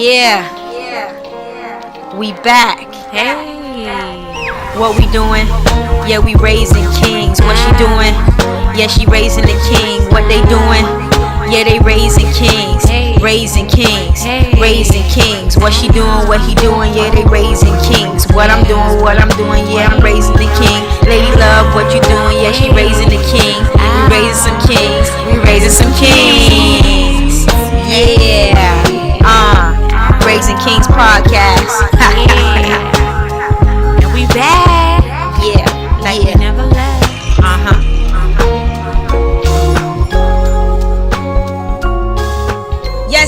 Yeah. We back. Hey. What we doing? Yeah, we raising kings. What she doing? Yeah, she raising the king. What they doing? Yeah, they raising kings. Raising kings. Raising kings. What she doing? What he doing? Yeah, they raising kings. What I'm doing? Yeah, I'm raising the king. Lady Love, what you doing? Yeah, she raising the king. We raising some kings. We raising some kings. Yeah. Raising Kings Podcast. And we back. Yeah. Like we never left.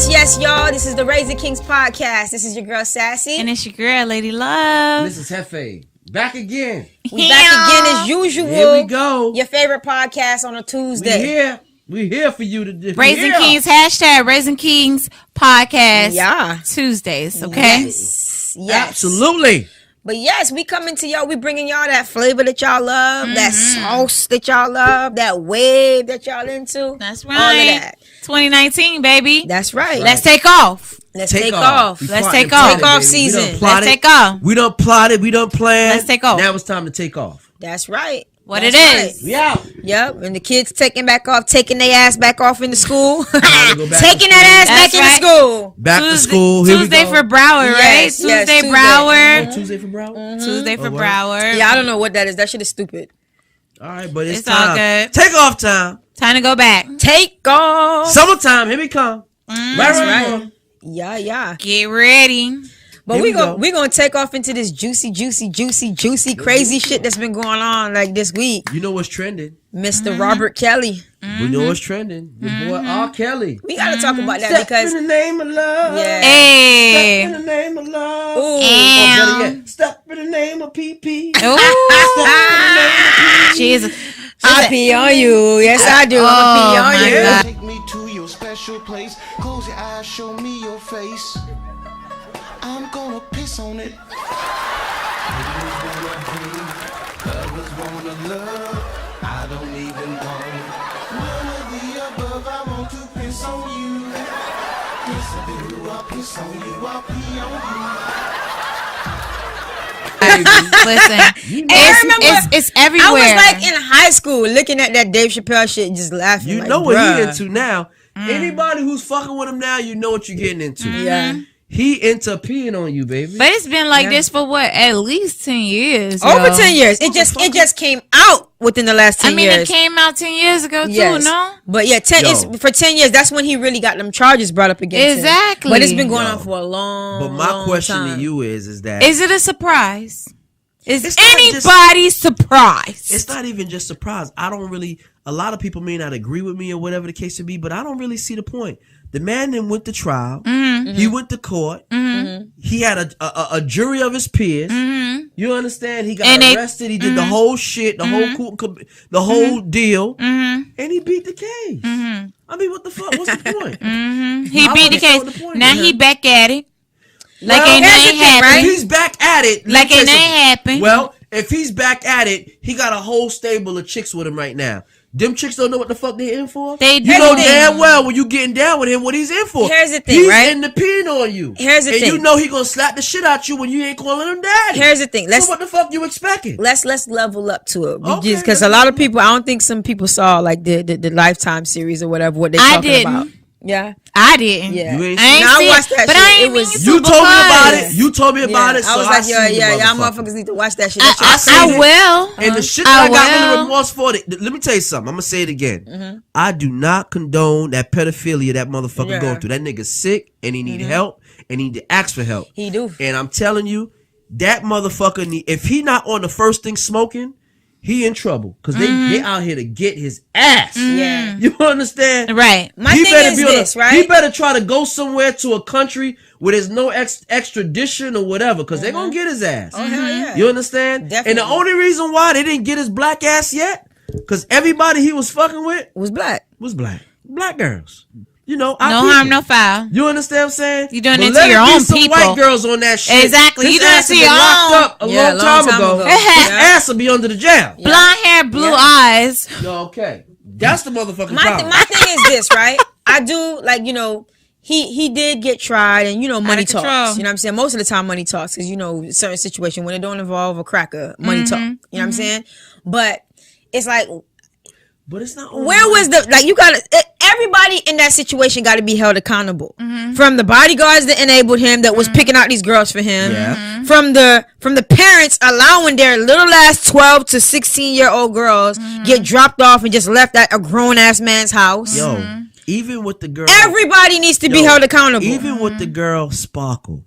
Yes, y'all. This is the Raising Kings Podcast. This is your girl Sassy. And it's your girl, Lady Love. This is Hefe. Back again. We back again as usual. Here we go. Your favorite podcast on a Tuesday. We here for you to do. Raising Kings, hashtag Raising Kings Podcast. Yeah. Tuesdays, okay? Yes. Absolutely. But yes, we coming to y'all. We bringing y'all that flavor that y'all love, that sauce that y'all love, that wave that y'all into. That's right. All of that. 2019, baby. That's right. Let's take off. Let's take off. Let's take off. Takeoff season. Let's take off. We done plotted. We done planned. Let's take off. Now it's time to take off. That's right. What That's it right. is. We out. Yep, and the kids taking their ass back off into school. Go back Taking to that ass That's back right. into school. Back to school. Here Tuesday we go. for Broward, right? Yes, Tuesday, Tuesday. Broward. Oh, Tuesday for Broward? Tuesday for Oh, wow. Broward. Yeah, I don't know what that is. That shit is stupid. All right, but it's It's all time. good. Take off time. Time to go back. Take off. Summertime. Here we come. That's right. right. Yeah. Get ready. But Here we go. we're gonna take off into this juicy, crazy shit that's been going on like this week. You know what's trending? Mr. Robert Kelly. We know what's trending. Your boy R.Kelly. We gotta talk about that Step because in the name of love. yeah. Hey. Step in the name of love. Ooh. Or And- better yet, step in the name of PP. Ooh. Jesus. I pee on you. Yes, I do. Oh, I'm gonna my pee on you. God. Take me to your special place. Close your eyes, show me your face. I'm gonna piss on it. Haters wanna hate, lovers wanna love. I don't even want none of the above. I want to piss on you. Yes, I do. I'll piss on you. I'll pee on you. Listen, it's everywhere. I was like in high school looking at that Dave Chappelle shit and just laughing. You like, know what bruh. he into now. Anybody who's fucking with him now, you know what you're getting into. Yeah. He into peeing on you, baby. But it's been like Yeah. this for what? At least 10 years. Over yo. 10 years. It just came out within the last 10 I mean, years. it came out 10 years ago, too, Yes. no? But yeah, for 10 years, that's when he really got them charges brought up against him. Exactly. But it's been going Yo. on for a long But my long question time. to you is that Is it a surprise? Is It's not anybody surprised? it's not even just surprise. I don't really. A lot of people may not agree with me or whatever the case may be, but I don't really see the point. The man then went to trial. Mm-hmm. He went to court. He had a jury of his peers. You understand? He got And they- arrested. He did the whole shit, the whole deal, and he beat the case. I mean, what the fuck? What's the point? He I beat the understand case. what the point Now is. he back at it. Like Well, ain't here's nothing the thing, right? If happened. he's back at it, let Like me tell it you ain't something. happened. Well, if he's back at it, he got a whole stable of chicks with him right now. Them chicks don't know what the fuck they in for. They You do. know damn well when you getting down with him what he's in for. Here's the thing, he's right? in the pin on you. Here's the and thing. you know he gonna slap the shit out you when you ain't calling him daddy. Here's the thing. So what the fuck you expecting? Let's level up to it Okay, because a lot of people, I don't think some people saw like the Lifetime series or whatever what they I talking didn't. about. Yeah, I didn't. yeah. You ain't I ain't Now I see watched it, that but shit. I ain't It was- mean to You told me about because- it. You told me about it. So I was like, seen y'all the motherfucker. motherfuckers need to watch that shit. I That shit seen it. will. And the shit I that I got will. really remorse for it. Let me tell you something. I'm gonna say it again. I do not condone that pedophilia that motherfucker Yeah. going through. That nigga's sick and he need help and he need to ask for help. He do. And I'm telling you, that motherfucker need, if he not on the first thing smoking, he in trouble because they out here to get his ass. Yeah. You understand? Right. My He thing better is be on this, a, right? He better try to go somewhere to a country where there's no extradition or whatever, because they're gonna get his ass. Oh hell yeah. You understand? Definitely. And the only reason why they didn't get his black ass yet, because everybody he was fucking with It was black. was black girls. You know, No harm, no foul. You understand what I'm saying? You doing But it to let your be own some people. white girls on that shit. Exactly. His You doing it ass to have been your locked own. up a Yeah, long time ago. His Yeah. ass will be under the jail. Blonde hair, blue eyes. Yo, okay. That's the motherfucking My problem. thing is this, right? I do like, you know, he did get tried, and money control. talks. You know what I'm saying? Most of the time, money talks, because certain situation when it don't involve a cracker, money talk. You know what I'm saying? But it's like, but it's not. Only where was you gotta, everybody in that situation got to be held accountable. From the bodyguards that enabled him, that was picking out these girls for him. Yeah. From the parents allowing their little ass 12 to 16-year-old girls get dropped off and just left at a grown ass man's house. Yo, even with the girl, everybody needs to be held accountable. Even with the girl Sparkle,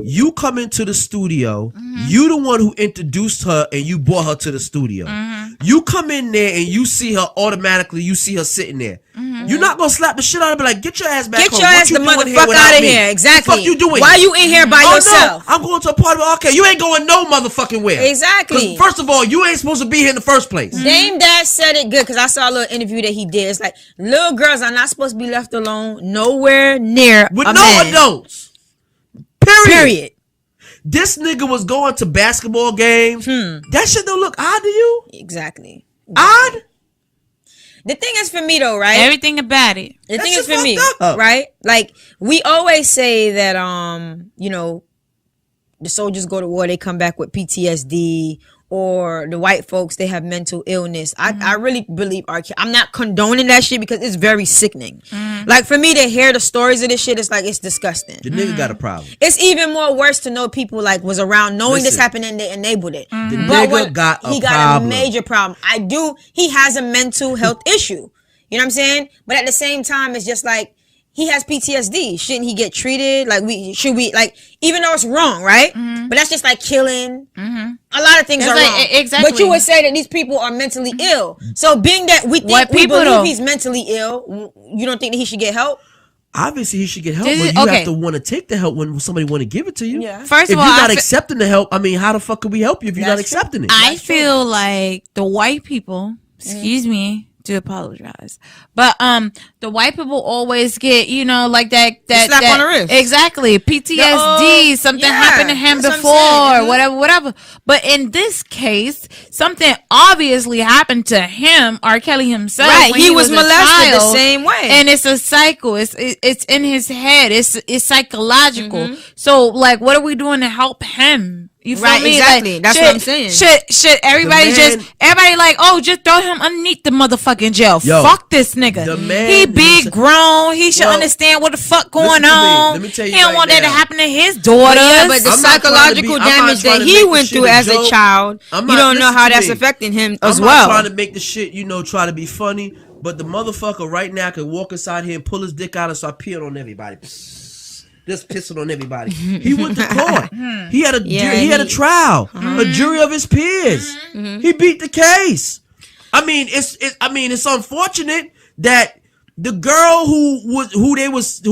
you come into the studio, you the one who introduced her and you brought her to the studio. You come in there and you see her automatically, you see her sitting there. You're not gonna slap the shit out of her, like, get your ass back home. Get your ass the motherfucker out of here. Exactly. What the fuck you doing? Why you in here by yourself? No, I'm going to a party with R.Kelly. You ain't going no motherfucking where. Exactly. First of all, you ain't supposed to be here in the first place. Dame Dash said it good, because I saw a little interview that he did. It's like, little girls are not supposed to be left alone nowhere near with a no man. adults. Period. This nigga was going to basketball games. That shit don't look odd to you? Exactly. Odd? The thing is, for me though, right? Everything about it. The That thing is, shit for me, fucked up. right? Like, we always say that, the soldiers go to war, they come back with PTSD, or the white folks, they have mental illness. I really believe R.Kelly. I'm not condoning that shit, because it's very sickening. Like, for me to hear the stories of this shit, it's like, it's disgusting. The nigga got a problem. It's even more worse to know people like was around knowing this Listen. happened and they enabled it. The nigga got a he got problem. a major problem. He has a mental health issue. You know what I'm saying? But at the same time, it's just like, he has PTSD. Shouldn't he get treated? Like, even though it's wrong, right? But that's just like killing. A lot of things are wrong. Exactly. But you would say that these people are mentally ill. So being that we believe he's mentally ill, you don't think that he should get help? Obviously, he should get help, but you have to want to take the help when somebody want to give it to you. Yeah. First if of all, you're not accepting the help, I mean, how the fuck could we help you if you're not accepting it? I feel like the white people, excuse me to apologize, but the white people always get, like that slap on the wrist. Exactly. PTSD, something happened to him before, whatever. But in this case, something obviously happened to him, R. Kelly himself. Right, when he was molested child, the same way. and it's a cycle. It's in his head. It's psychological. So, like, what are we doing to help him? You feel Right, me? exactly. Like, That's what I'm saying. Should everybody everybody like, just throw him underneath the motherfucking jail. Yo, fuck this nigga. the man He big grown. He should understand what the fuck going on. Let me tell you he don't right want that to now. happen to his daughters. Yeah, but the I'm not psychological trying to be- I'm not damage trying that to he make the went shit through a as a joke. child, I'm you not- don't know listen how to that's me. affecting him as I'm well. not trying to make the shit, try to be funny, but the motherfucker right now could walk inside here and pull his dick out and start peeing on everybody. Just pissing on everybody. He went to court. He had a trial, a jury of his peers. He beat the case. I mean, it's unfortunate that the girl who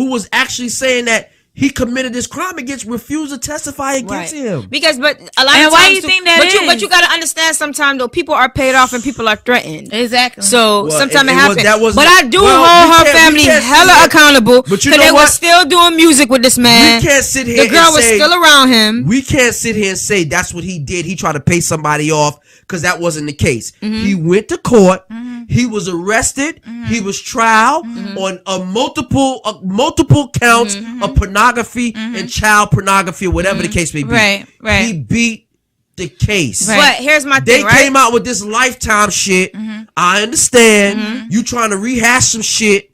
was actually saying that he committed this crime refused to testify against him. Because, but a lot And of times, why you think that but is? you gotta understand sometimes though, people are paid off and people are threatened. Exactly. So sometimes it happens. But I do well, hold we her can't- family we can't sit hella here- accountable But you because know they were what? still doing music with this man. We can't sit here The girl and was say, still around him. We can't sit here and say that's what he did. He tried to pay somebody off, because that wasn't the case. He went to court. He was arrested. He was trial on a multiple counts of pornography and child pornography, or whatever the case may be. Right. He beat the case. Right. But here's my They thing, right? came out with this Lifetime shit. I understand you trying to rehash some shit,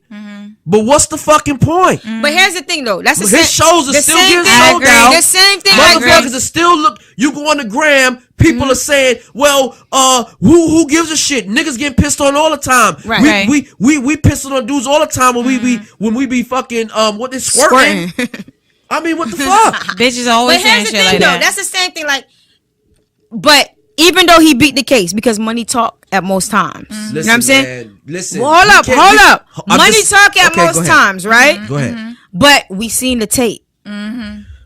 but what's the fucking point? But here's the thing though. That's the His shows are the still same getting thing. sold out. The same thing. I agree. Motherfuckers are still you go on the gram, people are saying, well, who gives a shit? Niggas getting pissed on all the time. Right. We pissing on dudes all the time when we be fucking what they squirting. I mean, what the fuck? Bitches always But saying here's the shit thing like though. that. That's the same thing. Like, but even though he beat the case, because money talk at most times. You know what I'm saying? Man, listen. Well, hold up. I'm Money just- talk at okay, go most ahead. times, right? Go ahead. But we seen the tape.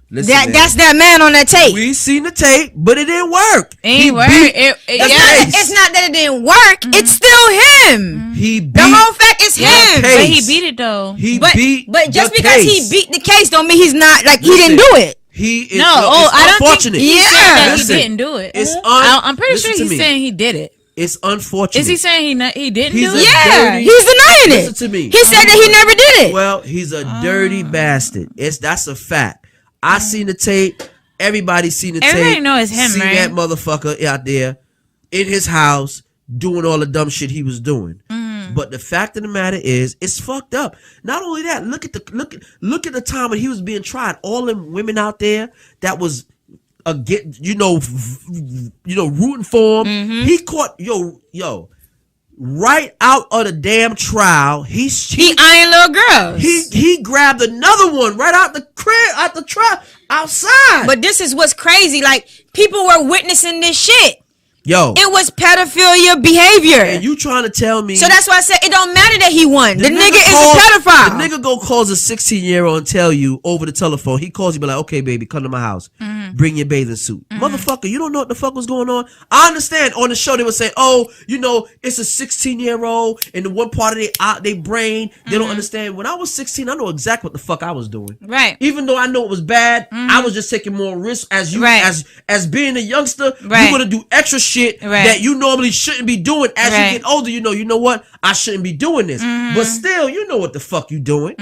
Listen, man. That's that man on that tape. We seen the tape, but it didn't work. Ain't work. It's not that it didn't work. It's still him. He beat The whole fact is him. case. But he beat it though. He But beat just the because case. he beat the case don't mean he's not like he Listen. didn't do it. He is No, it's I don't unfortunate. think he said that Listen, he didn't do it. It's I'm pretty listen sure to he's me. saying he did it. It's unfortunate. Is he saying he didn't He's do a it? Yeah, dirty- he's denying it. Listen to me. He said that he never did it. Well, he's a dirty bastard. That's a fact. I seen the tape. Everybody seen the tape. Everybody know it's him, seen right? that motherfucker out there in his house doing all the dumb shit he was doing. But the fact of the matter is, it's fucked up. Not only that, look at the time when he was being tried. All them women out there that was rooting for him. He caught right out of the damn trial. He eyeing little girls. He grabbed another one right out the crib, out the trial, outside. But this is what's crazy. Like, people were witnessing this shit. Yo, It was pedophilia behavior. and you trying to tell me? So that's why I said it don't matter that he won. The nigga is calls- a pedophile. The nigga go calls a 16-year-old and tell you over the telephone. He calls you, be like, okay, baby, come to my house. Bring your bathing suit. Motherfucker, you don't know what the fuck was going on? I understand on the show they would say, oh, it's a 16-year-old and the one part of their brain, they don't understand. When I was 16, I know exactly what the fuck I was doing. Right. Even though I know it was bad, I was just taking more risks as you, Right. as being a youngster, Right. you're going to do extra shit that you normally shouldn't be doing. As you get older, you know what? I shouldn't be doing this. But still, you know what the fuck you doing.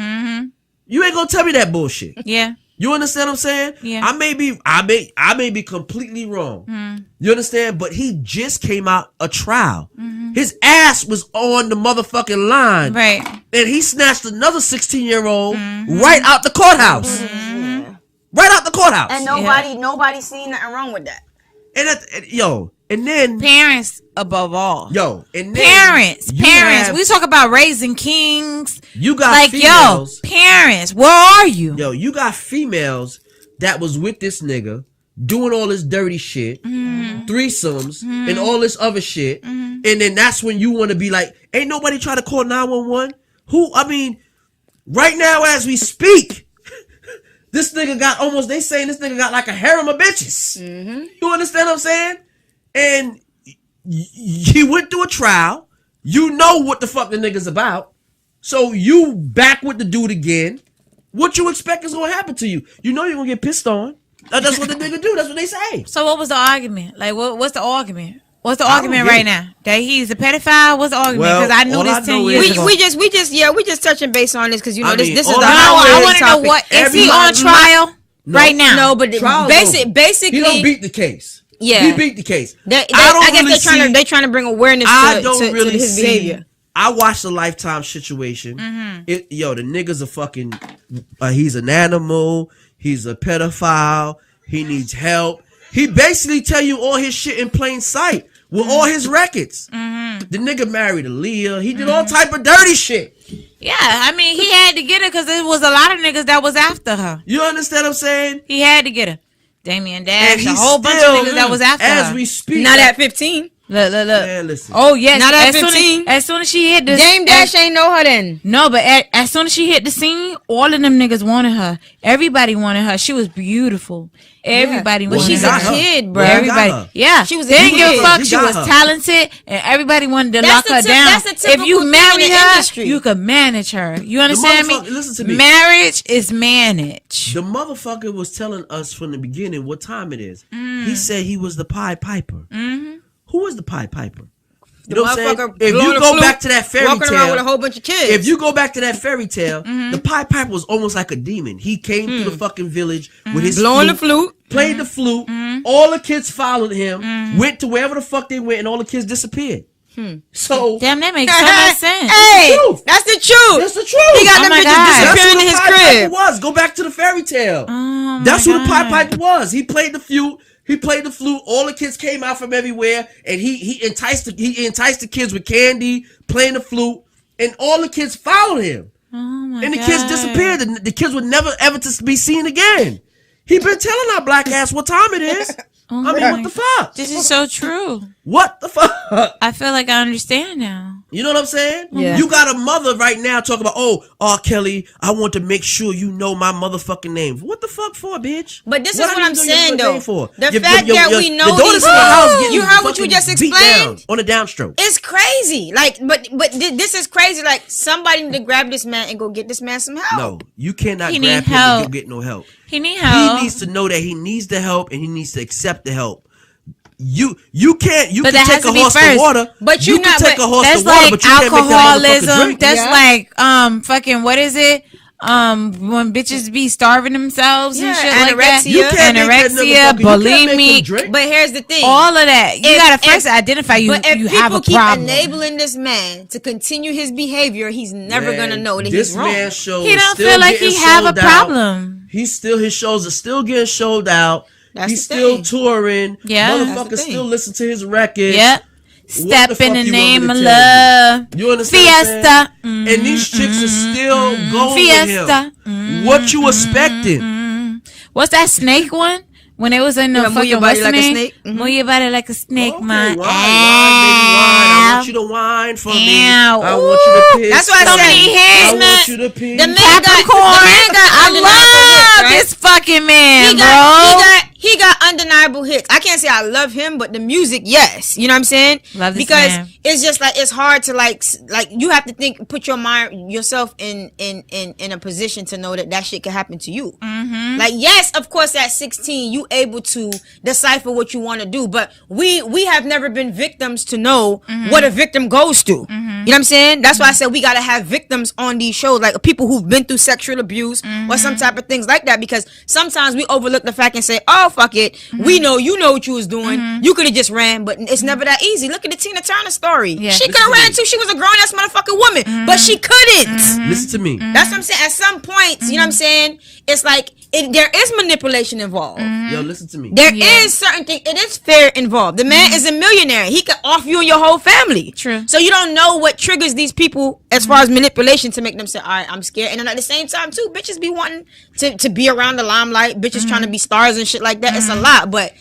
You ain't gonna tell me that bullshit. Yeah. You understand what I'm saying? Yeah. I may be completely wrong. You understand? But he just came out a trial. His ass was on the motherfucking line. Right. And he snatched another 16-year-old right out the courthouse. Right out the courthouse. And nobody seen nothing wrong with that. And then Parents above all. and then Parents. you Parents. have- We talk about raising kings. You got Like, females. parents, where are you? You got females that was with this nigga doing all this dirty shit, threesomes, and all this other shit. And then that's when you want to be like, ain't nobody try to call 911? Right now as we speak, this nigga they saying this nigga got like a harem of bitches. You understand what I'm saying? And he went through a trial. You know what the fuck the nigga's about. So you back with the dude again. What you expect is gonna happen to you? You know you're gonna get pissed on. That's what the nigga do. That's what they say. So what was the argument? Like, what's the argument? What's the I don't argument get right it. now? That he's a pedophile? What's the argument? Well, Because I knew all this I 10 know years is- ago. We just touching base on this because I mean, this is all the I know hot I is- want to know what is he on Everybody- trial No. right now? No, but Trial's over. basically He don't beat the case. Yeah. He beat the case. I don't guess really they're trying to bring awareness I to don't really his see. behavior. I watched the Lifetime situation. The nigga's a fucking. He's an animal. He's a pedophile. He needs help. He basically tell you all his shit in plain sight with all his records. The nigga married Aaliyah. He did all type of dirty shit. Yeah, I mean, he had to get her because there was a lot of niggas that was after her. You understand what I'm saying? He had to get her. Damian And Dash, a he's whole bunch of still, niggas that was after as her. we speak. Not at 15. Look. Man, listen. Oh, yes. Not at as soon 15. as soon as she hit the... Dame Dash ain't know her then. No, but as soon as she hit the scene, all of them niggas wanted her. Everybody wanted her. She was beautiful. Everybody But wanted she's her. a kid, bro. Well, he Everybody, got her. yeah, She was a they didn't give kid. a fuck. He She got was her. talented, and everybody wanted to That's lock the her down. that's the If typical you thing marry in the her, industry. you could manage her. You understand me? Listen to me. Marriage is managed. The motherfucker was telling us from the beginning what time it is. He said he was the Pied Piper. Who is the Pied Piper? You know what I'm saying? Motherfucker If blowing you the go flute, back to that fairy walking around with a tale, whole bunch of kids. if you go back to that fairy tale, the Pied Piper was almost like a demon. He came through the fucking village with his blowing the flute. played the flute. All the kids followed him, went to wherever the fuck they went, and all the kids disappeared. So Damn, that makes so much sense. Hey, truth. that's the truth. that's the truth. He got Oh them my bitches God. That's disappearing who in the his Pied Piper crib. was. Go back to the fairy tale. Oh, That's my who the Pied God. Piper was. He played the flute. He played the flute. All the kids came out from everywhere, and he enticed the kids with candy, playing the flute, and all the kids followed him. Oh my And the God. kids disappeared. The kids would never ever to be seen again. He been telling our black ass what time it is. Oh I mean, my- what the fuck? This is so true. What the fuck? I feel like I understand now. You know what I'm saying? Yeah. You got a mother right now talking about, oh, R.Kelly, I want to make sure you know my motherfucking name. What the fuck for, bitch? But this is I what need I'm to know your saying, name though. for? The Your- fact your- that your- we the know daughter's these in the house things. getting You heard what you fucking just beat down explained? on a downstroke. It's crazy. Like, but this is crazy. Like, somebody need to grab this man and go get this man some help. No, you cannot He grab need him and help. you get no help. He need help. He needs to know that he needs the help and he needs to accept the help. You can But take that has a to be horse to first. water. But you you can not- take but a horse That's to water, like but you can't make that motherfucker alcoholism. drink. That's Yeah. like fucking what is it? When bitches be starving themselves and Yeah, shit like that. anorexia. You can't make that Anorexia, motherfucker- you can't make them bulimic, drink. But here's the thing. all of that. You If- gotta first if- identify you But if you people have a keep problem. enabling this man to continue his behavior, he's never Man, gonna know that this he's wrong. man's show He is don't still feel like getting he have a sold out. problem. His shows are still getting sold out. That's He's the still thing. touring. Yeah. That's the Motherfuckers thing. still listen to his records. Yep. What Step the in fuck the you want name me of to love. You understand what I'm Fiesta. saying? And these chicks are still going Fiesta. with him. What you expecting? What's that snake one? When it was in the Yeah, move fucking your body what's the like a name? snake. Mhm. Move your body like a snake, Okay, man. wine, baby, wine. I want you to wine for me. Ow. I want you to piss. That's why I for said me. his I man- want you to piss. The man Capricorn. I love this fucking man, He got undeniable hits. I can't say I love him, but the music, yes. You know what I'm saying? Love this because man. it's just like it's hard to like you have to think, put your mind yourself in a position to know that shit could happen to you. Mm-hmm. Like yes, of course, at 16 you able to decipher what you want to do, but we have never been victims to know what a victim goes through. You know what I'm saying? That's why I said we gotta have victims on these shows, like people who've been through sexual abuse or some type of things like that, because sometimes we overlook the fact and say, oh fuck it, we know you know what you was doing, you could have just ran, but it's never that easy. Look at the Tina Turner story. Yeah. She could have ran too. She was a grown ass motherfucking woman, but she couldn't. Listen to me. That's what I'm saying. At some points, you know what I'm saying, it's like there is manipulation involved. Yo, listen to me. There is certain things. It is fair involved. The man is a millionaire. He could off you and your whole family. True. So you don't know what triggers these people as far as manipulation to make them say, all right, I'm scared. And then at the same time, too, bitches be wanting to be around the limelight. Bitches trying to be stars and shit like that. It's a lot, but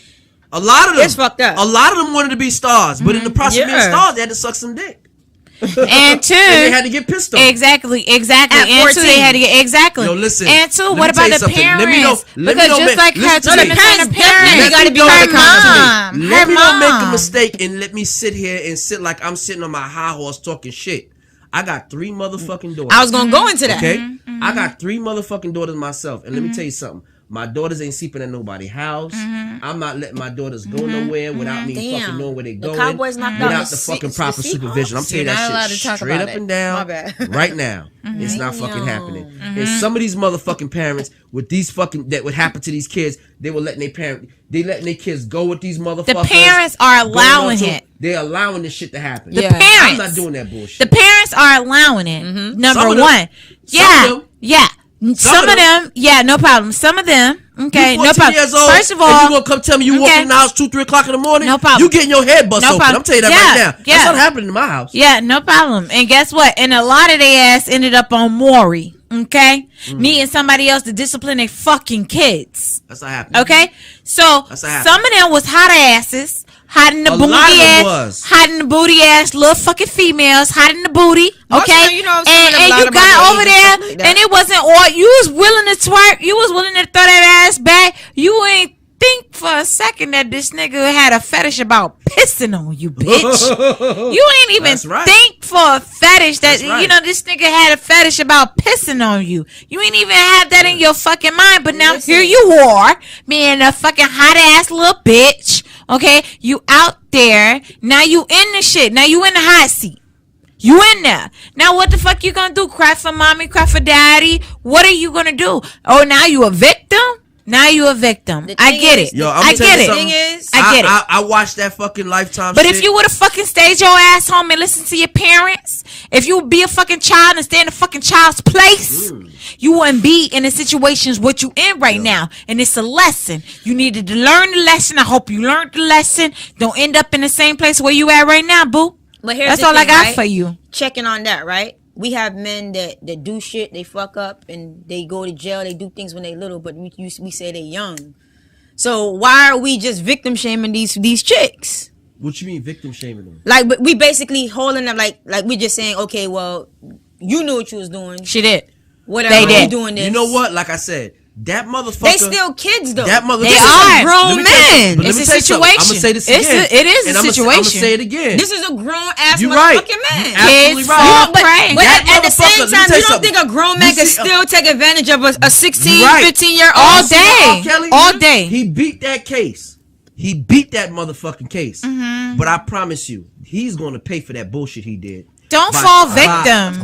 A lot of them. It's fucked up. A lot of them wanted to be stars, but in the process of being Yeah. stars, they had to suck some dick. And two, And they had to get pissed off. Exactly. At And two, 14. they had to get exactly. Yo, listen. And two, let what me tell about you the something. parents? Let me know, Because just man, like listen how to Tina me. Turner Parents parents, definitely gotta be her held accountable. mom, Let her me don't make a mom. mistake and let me sit here and sit like I'm sitting on my high horse talking shit. I got 3 motherfucking daughters. I was going to go into that. Okay? I got 3 motherfucking daughters myself. And let me tell you something. My daughters ain't sleeping at nobody's house. I'm not letting my daughters go nowhere without me Damn. fucking knowing where they The going. Cowboys knocked out without the the fucking Se- proper the supervision. I'm Seahawks. telling you You're not allowed that to shit talk straight about up it. and down My bad. right now. It's not fucking Damn. happening. And some of these motherfucking parents with these fucking that would happen to these kids, they were letting they letting their kids go with these motherfuckers. The parents are going allowing up to it. them. They're allowing this shit to happen. The Yeah. parents. I'm not doing that bullshit. The parents are allowing it. Number Some of them- one. some Yeah. of them- Yeah. Some of of them, yeah, no problem. Some of them, okay, You no 14 problem. years old, First of and all, you gonna come tell me you walking okay. in the house 2-3 o'clock in the morning? No problem. You getting your head bust No open. problem. I'm telling you that Yeah, right now. yeah. That's not happening in my house. yeah, no problem. And guess what? And a lot of their ass ended up on Maury, okay? Needing somebody else to discipline their fucking kids, That's not happening. okay? So That's not happening. some of them was hot asses, hot in the A booty lot of them ass, was. hot in the booty ass, little fucking females, hot in the booty, Most of okay? them, you know, some of them and lied you about got their over age and there, stuff like that. and it wasn't all you was willing to twerk, you was willing to throw that ass back. You ain't think for a second that this nigga had a fetish about pissing on you, bitch. You ain't even That's right. think for a fetish that That's right. you know this nigga had a fetish about pissing on you. You ain't even have that in your fucking mind. But now Listen. here you are, being a fucking hot ass little bitch. Okay, you out there now. You in the shit. Now you in the hot seat. You in there. Now what the fuck you gonna do? Cry for mommy, cry for daddy? What are you gonna do? Oh, now you a victim? Now you a victim. The I thing get is- it. Yo, I'm I gonna tell get you it. something. Thing is- I get it. I watched that fucking Lifetime But shit. if you would have fucking stayed your ass home and listened to your parents, if you would be a fucking child and stay in a fucking child's place, you wouldn't be in the situations what you in right now. And it's a lesson. You needed to learn the lesson. I hope you learned the lesson. Don't end up in the same place where you at right now, boo. But here's That's the all I thing, got right? for you. Checking on that, right? We have men that do shit, they fuck up, and they go to jail. They do things when they little, but we say they young. So why are we just victim shaming these chicks? What you mean victim shaming them? Like, but we basically holding them like we just saying, okay, well, you knew what you was doing. She did. Whatever, They you did. doing this. You know what? Like I said, that motherfucker. They still kids though. That mother. They Listen, are. let me Grown tell you men. something, but let It's me a tell you something. I'm situation. gonna say this It's again. it is a and I'm gonna situation. say it again. This is a grown ass You motherfucking right. man. You absolutely Kids right. fall But, prey. but That at the motherfucker, same let me time, tell you you don't think a something. grown man You can see, still take advantage of a 16, Right. 15-year-old All all day. R. Kelly, All day. He beat that case. He beat that motherfucking case. Mm-hmm. But I promise you, he's going to pay for that bullshit he did. Don't fall victim.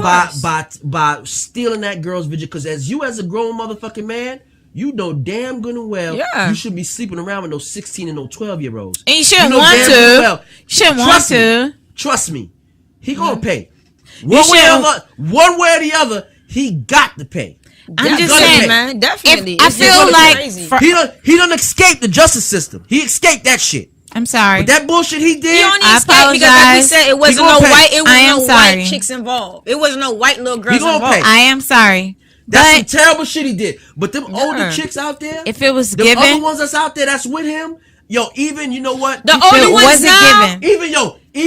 By stealing that girl's virginity. Because as a grown motherfucking man, you know damn good and well you should be sleeping around with those 16 and those 12-year-olds. And you shouldn't want to. Shouldn't want to. Trust me. He going to pay. One way or the other, he got to pay. I'm just saying, man. Definitely. I feel like he done escape the justice system. He escaped that shit. I'm sorry. But that bullshit he did. He only escaped because, like we said, it wasn't no white chicks involved. It wasn't no white little girls involved. I am sorry. That's some terrible shit he did. But them older chicks out there, if it was the given, other ones that's out there that's with him, even you know what? The older ones now, even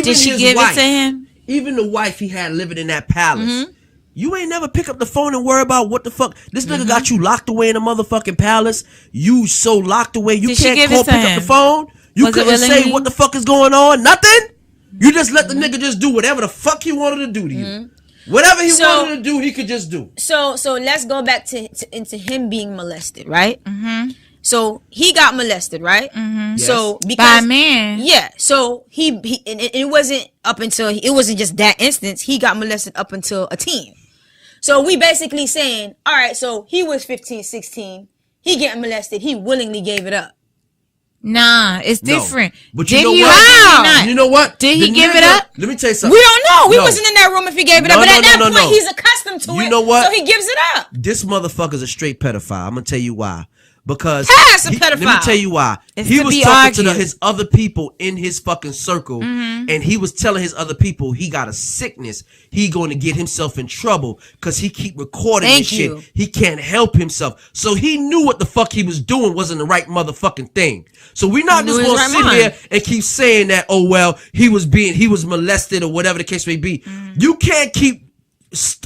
did she give it to him? Even the wife he had living in that palace. Mm-hmm. You ain't never pick up the phone and worry about what the fuck. This nigga got you locked away in a motherfucking palace. You so locked away. You can't pick up the phone. You couldn't say what the fuck is going on. Nothing. You just let the nigga just do whatever the fuck he wanted to do to you. Whatever he wanted to do, he could just do. So let's go back into him being molested, right? Mm-hmm. So he got molested, right? Mm-hmm. Yes. So because by a man, yeah. So he and it wasn't up until it wasn't just that instance. He got molested up until a teen. So we basically saying, all right. So he was 15, 16. He getting molested. He willingly gave it up. Nah, it's different. But you know what? You know what? Did he give it up? Let me tell you something. We don't know. We wasn't in that room if he gave it up. But at that point, he's accustomed to it. You know what? So he gives it up. This motherfucker's a straight pedophile. I'm gonna tell you why. Because Pass a pedophile. Let me tell you why. He was talking to his other people in his fucking circle, and he was telling his other people he got a sickness. He going to get himself in trouble because he keep recording this shit. He can't help himself. So he knew what the fuck he was doing wasn't the right motherfucking thing. So we're not just going to sit here and keep saying that, oh, well, he was molested or whatever the case may be. You can't keep,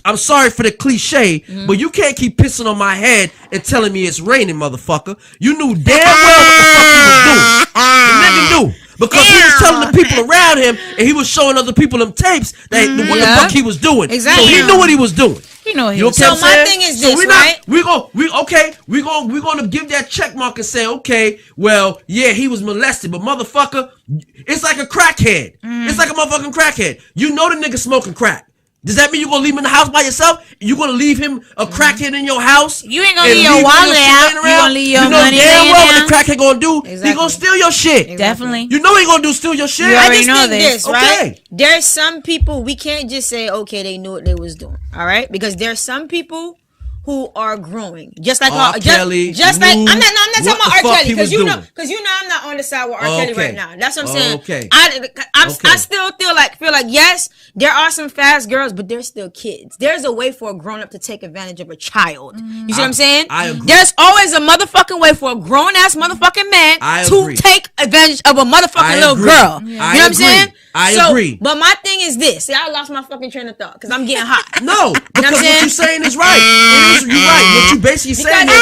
I'm sorry for the cliche, but you can't keep pissing on my head and telling me it's raining, motherfucker. You knew damn well what the fuck he was doing. The nigga knew. Because he was telling the people around him and he was showing other people them tapes that what the fuck he was doing. Exactly. So he knew what he was doing. You know what so my thing is this, right? We're gonna give that check mark and say, okay, well, yeah, he was molested, but motherfucker, it's like a crackhead. It's like a motherfucking crackhead. You know the nigga smoking crack. Does that mean you're going to leave him in the house by yourself? You going to leave him a crackhead in your house? You ain't going to leave your wallet out. You going to leave your money damn well what the crackhead going to do. Exactly. He going to steal your shit. Exactly. Definitely. You know he going to steal your shit. You I just know think this, right? Okay. There's some people, we can't just say, okay, they knew what they was doing. All right? Because there's some people who are growing, just like R.Kelly. just like I'm not talking about R.Kelly because you know I'm not on the side with R.Kelly right now. That's what I'm saying. Okay. I still feel like yes, there are some fast girls, but they're still kids. There's a way for a grown up to take advantage of a child. You see what I'm saying? I agree. There's always a motherfucking way for a grown ass motherfucking man to take advantage of a motherfucking little girl. You know what I'm saying? I agree. But my thing is this. See, I lost my fucking train of thought because I'm getting hot. No, because what you're saying is right. It is you're right. What you basically saying is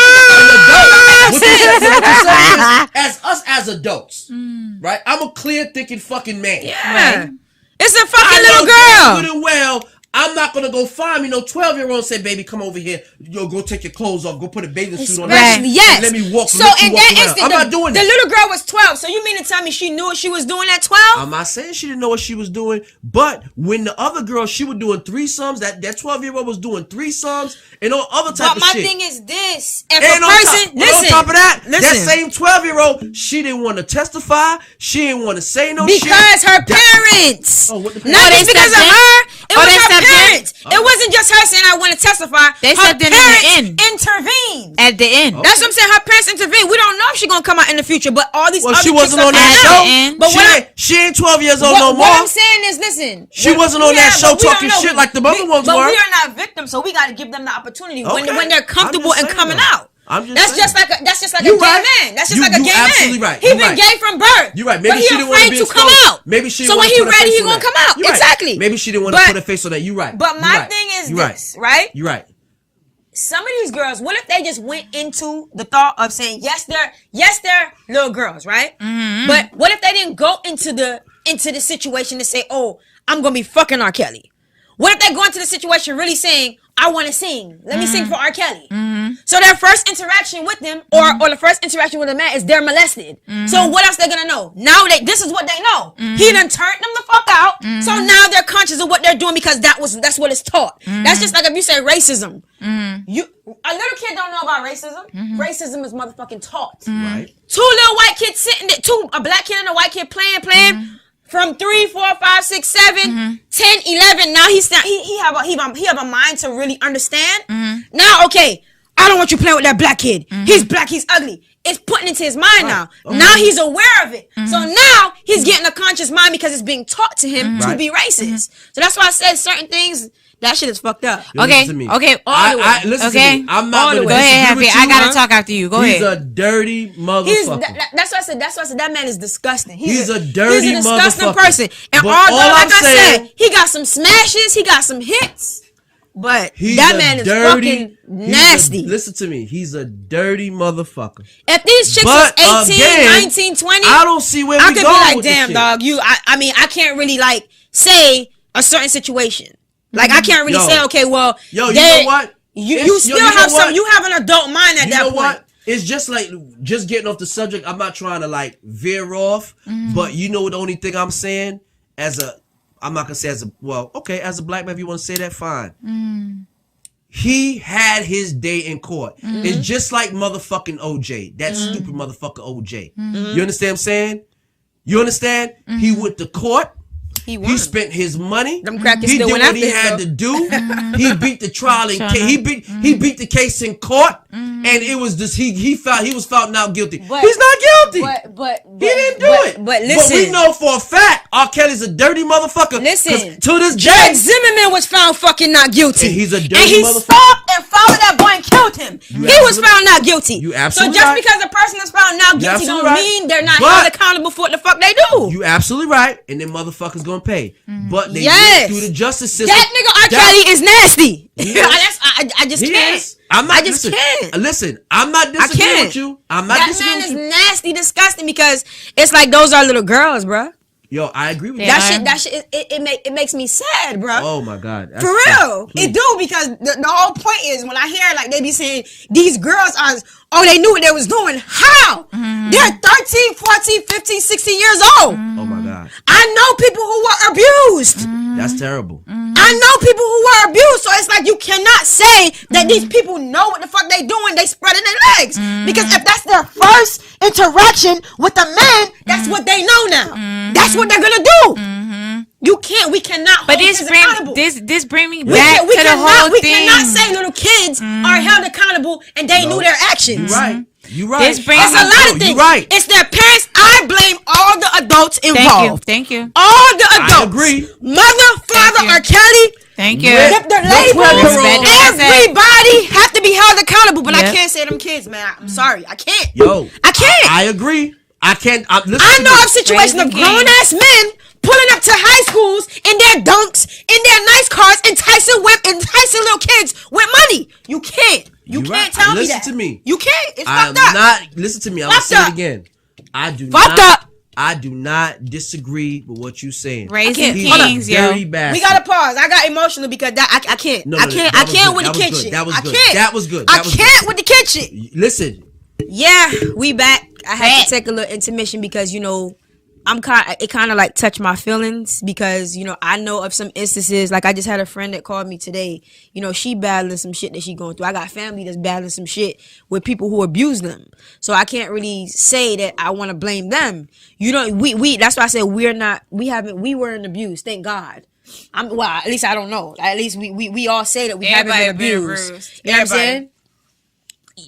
as us as adults, right? I'm a clear thinking fucking man. Yeah. Right? It's a fucking little girl. Good and well, I'm not gonna go find me no 12-year-old and say, baby, come over here. Yo, go take your clothes off. Go put a bathing suit on. Yes. Let me walk. So in that instant, I'm not doing that. The little girl was 12. So you mean to tell me she knew what she was doing at 12? I'm not saying she didn't know what she was doing, but when the other girl, she was doing threesomes. That 12-year-old was doing threesomes and all other type of shit. But my thing is this: if a person, listen, on top of that, that same 12-year-old, she didn't want to testify. She didn't want to say no shit because her parents. What the not just because of her. It was her parents. It wasn't just her saying I want to testify. They her said in parents the end. intervened. At the end. That's what I'm saying. Her parents intervened. We don't know if she's gonna come out in the future, but all these other she wasn't on that show. But she ain't 12 years old no more. What I'm saying is, listen. She wasn't on that show talking shit like the other ones were. But we are not victims, so we got to give them the opportunity when they're comfortable and coming out. That's just like a gay man. That's just like a gay man. Absolutely right. He been gay from birth. You're right. Maybe she didn't want to be come out. Maybe she. So when he ready, he gonna come out. Exactly. Maybe she didn't want to put her face on that. You're right. But my thing is this, right? You're right. Some of these girls, what if they just went into the thought of saying yes, they're little girls, right? Mm-hmm. But what if they didn't go into the situation to say, oh, I'm gonna be fucking R.Kelly? What if they go into the situation really saying, I want to sing. Let me sing for R. Kelly. Mm-hmm. So their first interaction with them, or the first interaction with a man, is they're molested. So what else they gonna know? Now this is what they know. He done turned them the fuck out. So now they're conscious of what they're doing because that's what it's taught. That's just like if you say racism. A little kid don't know about racism. Racism is motherfucking taught. Right. Two little white kids sitting there, a black kid and a white kid playing. From 3, 4, 5, 6, 7, 10, 11. Now he have a mind to really understand. Now, okay, I don't want you playing with that black kid. He's black, he's ugly. It's putting into his mind now. Now he's aware of it. So now he's getting a conscious mind because it's being taught to him to be racist. So that's why I said certain things. That shit is fucked up. Okay, Listen to me. okay, all the way. Listen okay, to me. I'm not gonna go ahead, disagree Hefe. with I you, gotta huh? talk after you. Go He's ahead. a dirty motherfucker. That's why I said. That man is disgusting. He's a dirty He's a disgusting motherfucker. person. And But although, all like I'm I saying- said, he got some smashes, he got some hits, but He's that a man is dirty, fucking nasty. Listen to me. He's a dirty motherfucker. If these chicks But was 18, again, 19, 20, I don't see where I we could be going like, with this damn, shit. dog. I mean, I can't really like say a certain situation. Like I can't really say, okay, well, you know what? You still have some. You have an adult mind at You that know point. what? It's just like just getting off the subject. I'm not trying to like veer off, but you know the only thing I'm saying I'm not gonna say as a black man. If you want to say that, fine. He had his day in court. It's just like motherfucking OJ, that stupid motherfucker OJ. You understand what I'm saying? You understand? He went to court. He spent his money. Them crackers He still did went what after he him, had though. to do. He beat the trial in he beat the case in court, and it was just he was found not guilty. But- He's not guilty. But He didn't do it. But listen, we know for a fact R.Kelly's a dirty motherfucker. 'Cause Listen, to this Jack day, Zimmerman was found fucking not guilty. And he's a dirty and he motherfucker. stopped and followed that boy and killed him. He was found not guilty. You So absolutely just right. because a person is found not guilty absolutely don't right. mean they're not But- held accountable for what the fuck they do. you absolutely right, and then motherfuckers gonna pay. But they Yes. went through the justice system. That nigga R. Kelly is nasty. He is. I just He can't. is. I'm not. I just can't. Listen, I'm not I disagreeing can't. with you. I'm not That disagreeing man with is you. nasty, disgusting because it's like those are little girls, bruh. Yo, I agree with you. Yeah. That shit, it makes me sad, bruh. Oh my god. For real, it do because the whole point is when I hear like they be saying these girls they knew what they was doing. How? They're 13, 14, 15, 16 years old. Oh my god. I know people who were abused. That's terrible. I know people who were abused. So it's like you cannot say that these people know what the fuck they doing. They spreading their legs. Because if that's their first interaction with a man, that's what they know now. That's what they're gonna do. We cannot But hold this kids accountable. bring me back to the cannot, whole we thing. cannot say little kids are held accountable and they knew their actions. You're right. You're right. This brings It's a lot of things. You're right. It's their parents. I blame all the adults involved. Thank you. All the adults. I agree. Mother, father, you. R. Kelly, Thank you. the labels, parole. everybody have to be held accountable. But I Yep. can't say them kids, man. I'm sorry. I can't. Yo, I can't. I agree. I can't. Listen I to know me. of situations of Raising grown ass men pulling up to high schools in their dunks, in their nice cars, enticing little kids with money. You can't. You You're can't right. tell me Listen that. to me. You can't. It's I'm fucked up. not. Listen to me. I'm gonna Fucked say it up. again. I do Fucked not. up. I do not disagree with what you're saying. Raising He's kings, a yo. dirty bastard. We gotta pause. I got emotional because I can't. No, I no, can't. that I was can't good. with the That was kid good. shit. That was I good. can't. That was good. I That was can't good. with the kid shit. Listen. Yeah, we back. I had to take a little intermission because it kind of like touched my feelings because I know of some instances. Like I just had a friend that called me today. She battling some shit that she going through. I got family that's battling some shit with people who abuse them. So I can't really say that I want to blame them. We that's why I said we weren't abused. Thank God. At least I don't know. At least we all say that we haven't been abused. You know what I'm saying?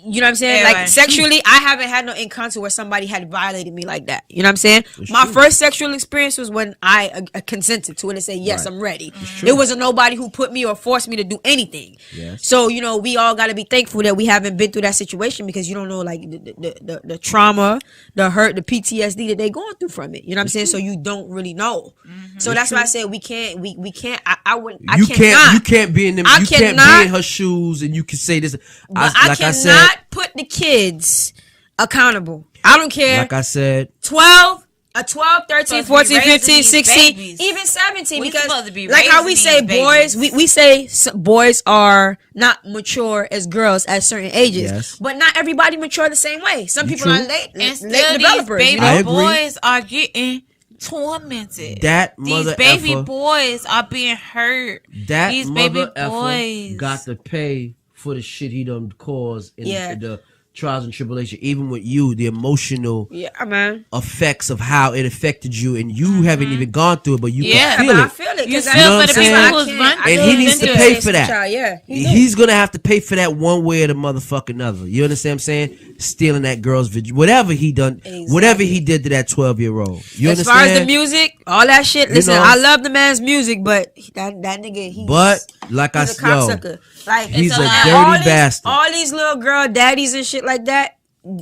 You know what I'm saying? Everybody. Like sexually, I haven't had no encounter where somebody had violated me like that. You know what I'm saying? It's My true. first sexual experience was when I consented to it and said, yes, Right. I'm ready. It wasn't nobody who put me or forced me to do anything. Yes. So, we all got to be thankful that we haven't been through that situation because you don't know like the trauma, the hurt, the PTSD that they going through from it. You know what I'm saying? So you don't really know. So that's why I said we can't, I wouldn't, I cannot. You can't be in them. I You can't cannot- be in her shoes, and you can say this. But I Like I cannot said. put the kids accountable. I don't care. Like I said. 12, A 12, 13, Supposed to be 14, raising 15, these 16, babies. even 17. We Because supposed to be like how we raising say these boys, babies. we say boys are not mature as girls at certain ages. Yes. But not everybody mature the same way. Some people true. are late And still late these developers. baby You know? I agree. boys are getting tormented. That These mother baby effer, boys are being hurt. that These baby mother effer boys got to pay for the shit he done caused in Yeah. the trials and tribulation. Even with you, the emotional Yeah, man. effects of how it affected you, and you haven't even gone through it, but you Yeah, can feel I it. feel it. You 'cause feel I for know the what people I who's can't- run- I And know he it's needs to been pay through for it that. since a child, Yeah, he do. He's gonna have to pay for that one way or the motherfucking another. You understand what I'm saying? Stealing that girl's whatever he done, whatever he did to that 12-year-old. You As understand? far as the music, all that shit. Listen, know? I love the man's music, but that nigga, he's But like I he's a said, cocksucker. Like he's It's a a lot. all dirty these, bastard. all these little girl daddies and shit like that.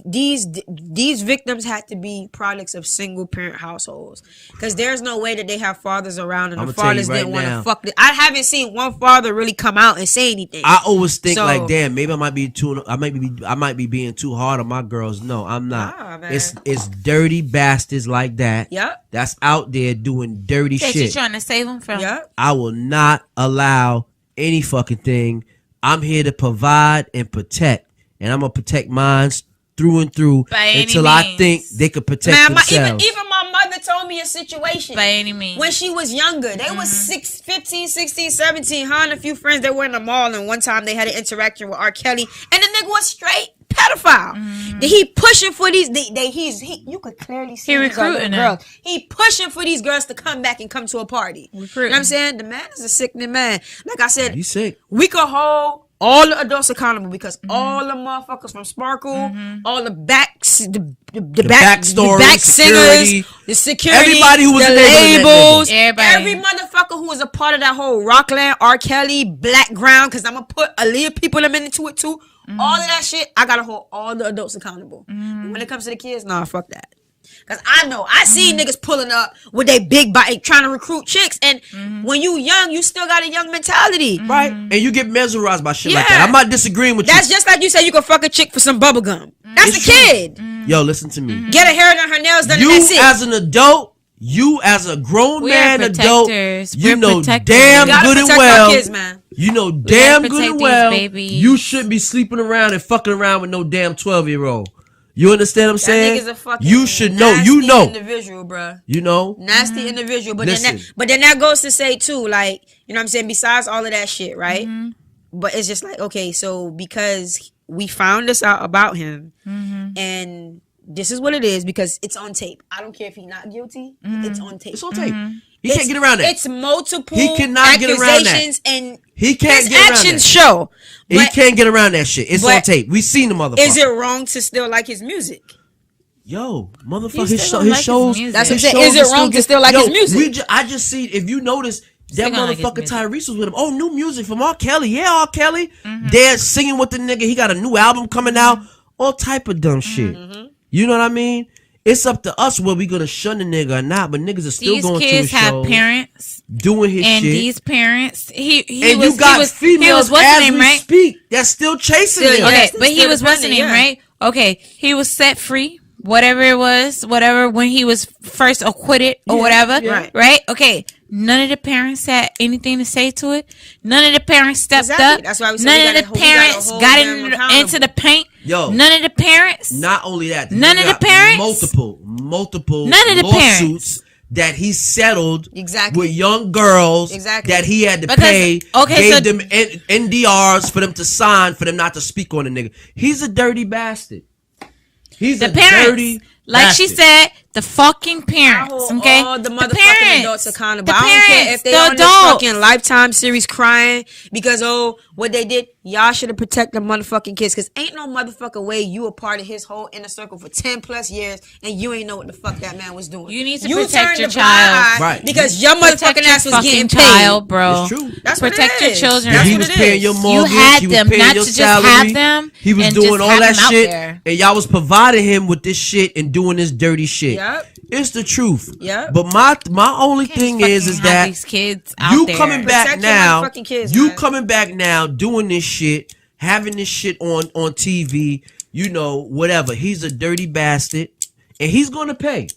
These victims had to be products of single parent households, because there's no way that they have fathers around and I'ma the tell you fathers right didn't want now. to fuck. I haven't seen one father really come out and say anything. I always think So- like, damn, maybe I might be being too hard on my girls. No, I'm not. Nah, man. It's dirty bastards like that. Yep. That's out there doing dirty that you shit. trying to save them from. Yep. I will not allow any fucking thing. I'm here to provide and protect, and I'm gonna protect mine through and through By any until I means. think they could protect Man, themselves. even my mother told me a situation. By any means. When she was younger, they was 15, 16, 17. Her and a few friends, they were in the mall, and one time they had an interaction with R.Kelly, and the nigga was straight pedophile. He pushing for these. You could clearly see He these are recruiting little them. girls. He pushing for these girls to come back and come to a party. You know what I'm saying? The man is a sickening man. Like I said, He's sick. we could hold all the adults accountable, because all the motherfuckers from Sparkle, all the backs, the backstory, back security, singers, the security, everybody who was the enabling that labels, Everybody. every motherfucker who was a part of that whole Rockland, R. Kelly, Blackground, because I'm gonna put a little people into it too. All of that shit, I gotta hold all the adults accountable. When it comes to the kids, nah, fuck that. Cause I know I see niggas pulling up with their big body trying to recruit chicks, and when you young, you still got a young mentality, Right? And you get mesmerized by shit like Yeah. that. I'm not disagreeing with That's you. just like you say you can fuck a chick for some bubble gum. That's It's a true. kid. Yo, listen to me. Get her hair done, her nails done, You and that's it. as an adult, you as a grown We man are adult, protectors. you We're know protectors. damn You gotta good and protect well. our kids, man. You know damn good protect and these well. babies. You shouldn't be sleeping around and fucking around with no damn 12-year-old. You understand what I'm That saying? nigga's a fucking You should know. nasty You know. individual, bruh. You know. Nasty individual. But Listen. then that goes to say too, like, you know what I'm saying, besides all of that shit, right? But it's just like, okay, so because we found this out about him, and this is what it is, because it's on tape. I don't care if he's not guilty. It's on tape. It's on tape. He can't get around that. It's multiple He cannot get around that. accusations, and He can't his get around actions that. show. He But can't get around that shit. It's but on tape. We seen the motherfucker. is it wrong to still like his music? Yo, motherfucker, You his, still his like his shows. music. That's what I'm his saying. Is shows it are wrong to still like his music? I just see, if you notice, that Still gonna like his motherfucker music. Tyrese was with him. Oh, new music from R.Kelly. Yeah, R.Kelly. They're singing with the nigga. He got a new album coming out. All type of dumb shit. You know what I mean? It's up to us whether we gonna shun the nigga or not. But niggas are still These going to kids his have shows, parents, doing his and shit. these parents, he and was, you got he was, females he was what's as his name, we right? speak that's still chasing Still, him. yeah. Okay, Yes, but he still was what's his defending, name, yeah. right? Okay, he was set free, whatever it was, whatever, when he was first acquitted or whatever, yeah. right? Okay, none of the parents had anything to say to it. None of the parents stepped Exactly. up. That's why we said None we of gotta- the we gotta parents hold got them accountable. into the paint. Yo. None of the parents. Not only that, None you of the got parents? multiple None of the lawsuits parents. that he settled Exactly. with young girls Exactly. that he had to Because- pay. okay, gave so- them NDRs for them to sign for them not to speak on the nigga. He's a dirty bastard. He's The a parents, dirty like she bastard. said, the fucking I parents. hold Okay, all the motherfucking adults accountable. The I don't care parents, if they the on this adults. fucking Lifetime series crying because what they did. Y'all should have protected the motherfucking kids, because ain't no motherfucking way you a part of his whole inner circle for 10+ years and you ain't know what the fuck that man was doing. You need to You protect turned your the blind child. eye Right. because your Protect motherfucking your ass was fucking getting paid. child, bro. It's true. That's what Protect it your is. children. That's He what was it paying is. your mortgage. had he was them, paying not your to just salary. have them He was and doing just all have that them out shit, there. and y'all was providing him with this shit and doing this dirty shit. Yep. It's the truth. Yep. But my only thing is Fucking have that these kids out you there. coming back Protect your now. motherfucking kids, You man. coming back now, doing this shit, having this shit on TV. You know, whatever. He's a dirty bastard, and he's gonna pay.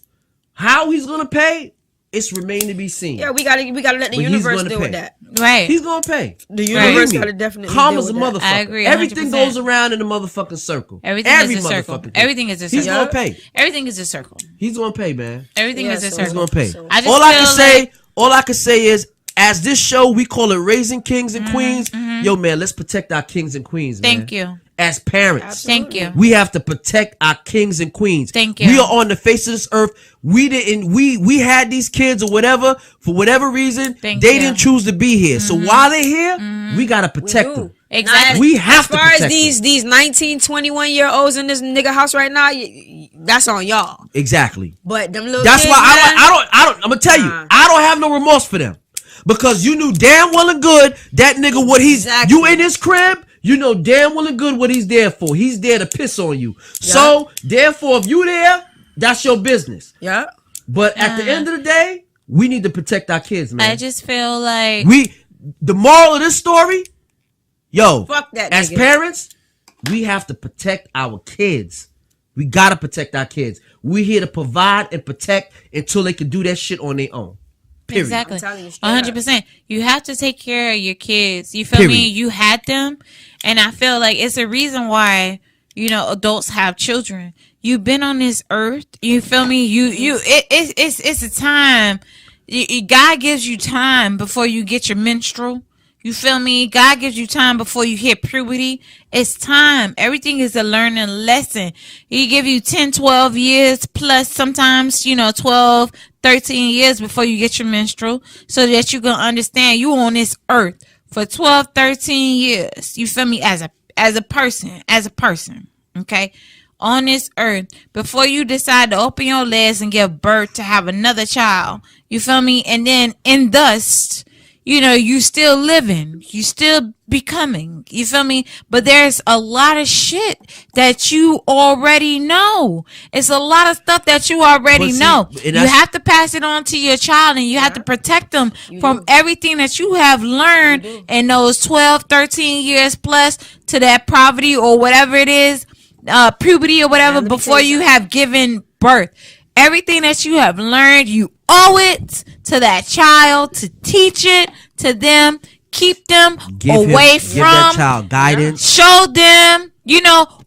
How he's gonna pay, it's remain to be seen. Yeah, we gotta let the But universe he's deal gonna with pay. that. Right. He's gonna pay. The universe Believe me, gotta definitely karma's a deal with motherfucker. that. I agree, Everything 100%. goes around in the motherfucking circle. Everything Every is a circle. motherfucking thing. Everything is a circle. He's gonna pay. Everything is a circle. He's gonna pay, man. Everything Yeah, is a so- circle. He's gonna pay. So- I just All I feel can say, like- all I can say is, as this show we call it Raising Kings and Queens. Yo, man, let's protect our kings and queens. Man. Thank you. As parents, Thank you. we have to protect our kings and queens. Thank you. We are on the face of this earth. We had these kids or whatever for whatever reason. Thank they you. didn't choose to be here. So while they're here, we gotta protect them. Exactly. We have to As far as protect these 19, 21-year-olds in this nigga house right now, that's on y'all. Exactly. But them little That's kids, why man, I don't. I'm gonna tell you, Nah. I don't have no remorse for them because you knew damn well and good that nigga what he's Exactly. you in his crib. You know damn well and good what he's there for. He's there to piss on you. So therefore, if you there, that's your business. Yeah. But at the end of the day, we need to protect our kids, man. I just feel like The moral of this story, yo, Fuck that as nigga. parents, we have to protect our kids. We gotta protect our kids. We here to provide and protect until they can do that shit on their own. Period. exactly I'm telling you straight up. 100%. You have to take care of your kids. You feel me? Period. You had them, and I feel like it's a reason why adults have children. You've been on this earth. You feel me? It's a time. God gives you time before you get your menstrual. You feel me? God gives you time before you hit puberty. It's time. Everything is a learning lesson. He give you 10, 12 years plus sometimes, 12, 13 years before you get your menstrual so that you can understand you on this earth for 12, 13 years. You feel me? As a person. Okay? On this earth before you decide to open your legs and give birth to have another child. You feel me? And then in dust, you still living, you still becoming, you feel me? But there's a lot of shit that you already know. It's a lot of stuff that you already know. You have to pass it on to your child and you have to protect them from everything that you have learned in those 12, 13 years plus to that poverty or whatever it is, puberty or whatever before you have given birth. Everything that you have learned, you owe it to that child to teach it to them, keep them away from, give that child guidance, show them,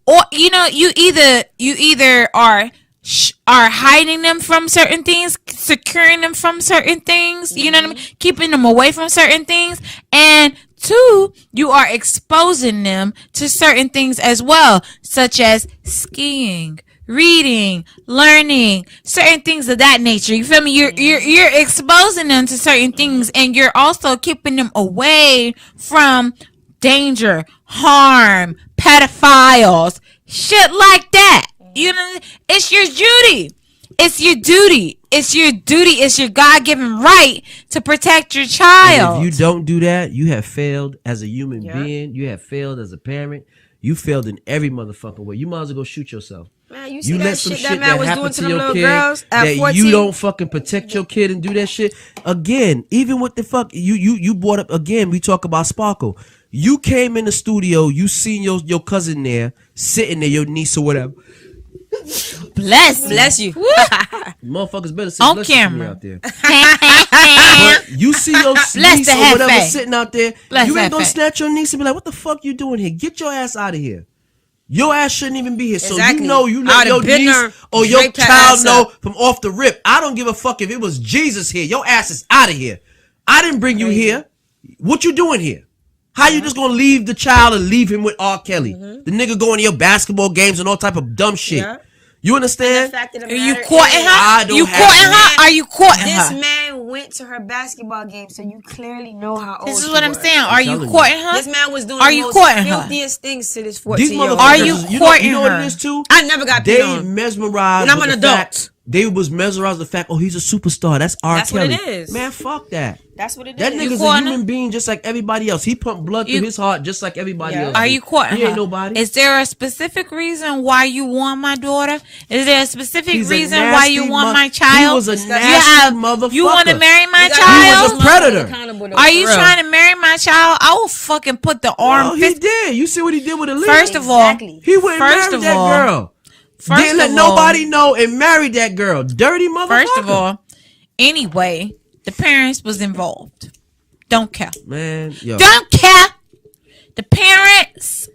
or you either are hiding them from certain things, securing them from certain things, you know what I mean, keeping them away from certain things, and 2, you are exposing them to certain things as well, such as skiing, reading, learning, certain things of that nature. You feel me? You're exposing them to certain things, and you're also keeping them away from danger, harm, pedophiles, shit like that. It's your duty. It's your duty. It's your duty. It's your God-given right to protect your child. And if you don't do that, you have failed as a human being. You have failed as a parent. You failed in every motherfucking way. You might as well go shoot yourself. Man, you see that shit that man was doing to them your little kid girls at that 14? you don't fucking protect your kid and do that shit. Again, even what the fuck you brought up again, we talk about Sparkle. You came in the studio, you seen your cousin there, sitting there, your niece or whatever. Bless you. Motherfuckers better say On bless you to me camera. out there. But you see your niece the or whatever Hefe. sitting out there, Bless you ain't the gonna Hefe. snatch your niece and be like, what the fuck you doing here? Get your ass out of here. Your ass shouldn't even be here. So Exactly. you let I'd your have been there, niece or your draped her child ass know up. from off the rip. I don't give a fuck if it was Jesus here. Your ass is out of here. I didn't bring you here. What you doing here? How you just gonna leave the child and leave him with R.Kelly? The nigga going to your basketball games and all type of dumb shit. Yeah. You understand? Are you courting her? I don't You have courting to. her? Are you courting This her? man went to her basketball game, so you clearly know how old This is she what I'm was. saying. Are you telling you. courting her? This man was doing Are the you most courting her? filthiest things to this These 14-year-old. Are motherfuckers, you you courting know what her? it is too? I never got They beat on. mesmerized And I'm with an the adult. fact they was mesmerized with the fact, oh, he's a superstar. That's R. That's what Kelly. it is. Man, fuck that. That's what it is. That nigga's a courting human her? being just like everybody else. He pumped blood through his heart just like everybody else. Are do. you courting He her? ain't nobody. Is there a specific reason why you want my daughter? Is there a specific He's a reason why you nasty want mo- my child? He was a nasty motherfucker. You want to marry my You gotta child? He was a predator. accountable, though, Are for you real. trying to marry my child? I will fucking put the arm Oh, he fist. did. You see what he did with Aaliyah? First of all, Exactly. he went and first married of that all, girl. Didn't let nobody know and married that girl. Dirty motherfucker. First of all, anyway, the parents was involved. Don't care. Man, yo. Don't care. The parents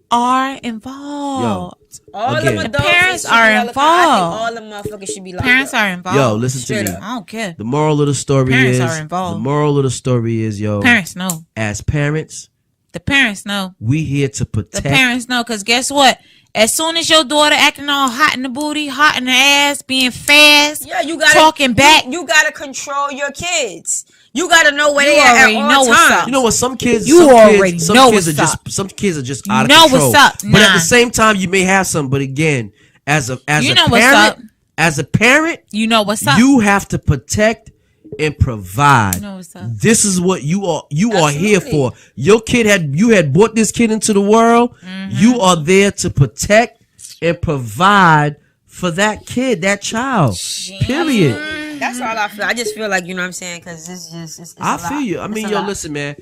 are involved. All Again. of The parents are involved. All the motherfuckers should be locked Parents up. are involved. Yo, listen to me. I don't care. The moral of the story Parents is. are involved. The moral of the story is, yo. Parents know. As parents, The parents know. we here to protect. The parents know, because guess what? As soon as your daughter acting all hot in the booty, hot in the ass, being fast, Yeah, you gotta talking back. You gotta control your kids. You gotta know where You they at already all know what's times. up. You know what? Some kids, You already some know kids what's are up. just some kids are just You out of know control. what's up. But at Nah. the same time, you may have some. But again, as a You a know what's parent, up. as a parent, You know what's up. you have to protect and provide. You know what's up. This is what you are here Absolutely. for. Your kid had brought this kid into the world. Mm-hmm. You are there to protect and provide for that kid, that child. Period. That's all I feel. I just feel like, you know what I'm saying? Because it's I a feel lot. you. I mean, It's a yo, lot. listen, man.